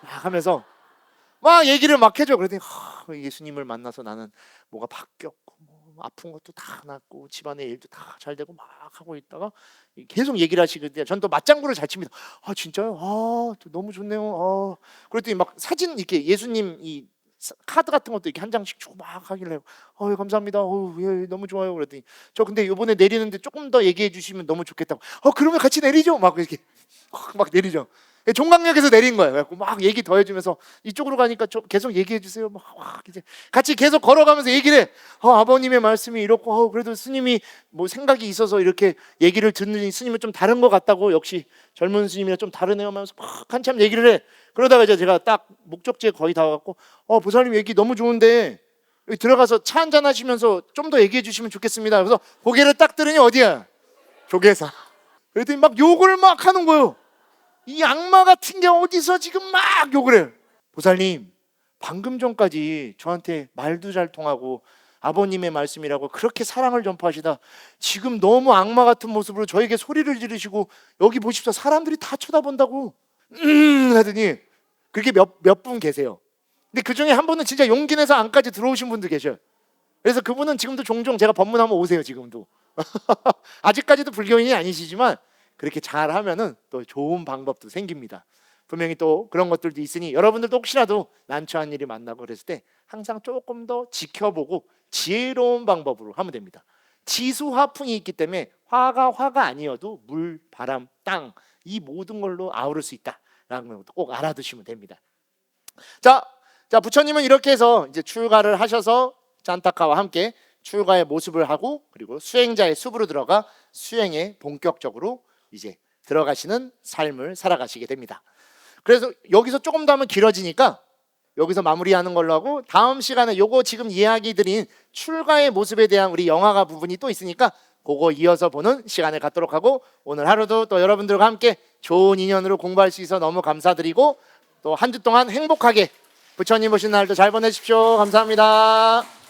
[SPEAKER 1] 막 하면서 막 얘기를 막 해줘. 그러더니 예수님을 만나서 나는 뭐가 바뀌었고 뭐 아픈 것도 다 낫고 집안의 일도 다 잘 되고 막 하고 있다가 계속 얘기를 하시는데 전 또 맞장구를 잘 칩니다. 진짜요? 너무 좋네요. 그랬더니 막 사진 이렇게 예수님 이 카드 같은 것도 이렇게 한 장씩 주고 막 하길래 예, 감사합니다. 예, 너무 좋아요. 그랬더니 저 근데 이번에 내리는데 조금 더 얘기해 주시면 너무 좋겠다고. 그러면 같이 내리죠. 막 이렇게 막 내리죠. 종강역에서 내린 거예요. 그래갖고 막 얘기 더 해주면서 이쪽으로 가니까 계속 얘기해 주세요. 막 이제 같이 계속 걸어가면서 얘기를 해. 아버님의 말씀이 이렇고 그래도 스님이 뭐 생각이 있어서 이렇게 얘기를 듣는 스님은 좀 다른 것 같다고 역시 젊은 스님이랑 좀 다르네요 하면서 막 한참 얘기를 해. 그러다가 이제 제가 딱 목적지에 거의 다 와갖고 보살님 얘기 너무 좋은데 여기 들어가서 차 한잔 하시면서 좀 더 얘기해 주시면 좋겠습니다. 그래서 고개를 딱 들으니 어디야? 조계사. 그랬더니 막 욕을 막 하는 거예요. 이 악마 같은 게 어디서 지금 막 욕을 해요. 보살님 방금 전까지 저한테 말도 잘 통하고 아버님의 말씀이라고 그렇게 사랑을 전파하시다 지금 너무 악마 같은 모습으로 저에게 소리를 지르시고 여기 보십시오 사람들이 다 쳐다본다고 하더니 그렇게 몇 분 계세요. 근데 그중에 한 분은 진짜 용기 내서 안까지 들어오신 분도 계셔요. 그래서 그분은 지금도 종종 제가 법문하면 오세요. 지금도 아직까지도 불교인이 아니시지만 그렇게 잘하면은 또 좋은 방법도 생깁니다. 분명히 또 그런 것들도 있으니 여러분들도 혹시라도 난처한 일이 만나고 그랬을 때 항상 조금 더 지켜보고 지혜로운 방법으로 하면 됩니다. 지수화풍이 있기 때문에 화가 아니어도 물, 바람, 땅 이 모든 걸로 아우를 수 있다라는 것도 꼭 알아두시면 됩니다. 자 부처님은 이렇게 해서 이제 출가를 하셔서 짠타카와 함께 출가의 모습을 하고 그리고 수행자의 숲으로 들어가 수행에 본격적으로 이제 들어가시는 삶을 살아가시게 됩니다. 그래서 여기서 조금 더 하면 길어지니까 여기서 마무리하는 걸로 하고 다음 시간에 요거 지금 이야기 드린 출가의 모습에 대한 우리 영화가 부분이 또 있으니까 그거 이어서 보는 시간을 갖도록 하고 오늘 하루도 또 여러분들과 함께 좋은 인연으로 공부할 수 있어 너무 감사드리고 또 한 주 동안 행복하게 부처님 오신 날도 잘 보내십시오. 감사합니다.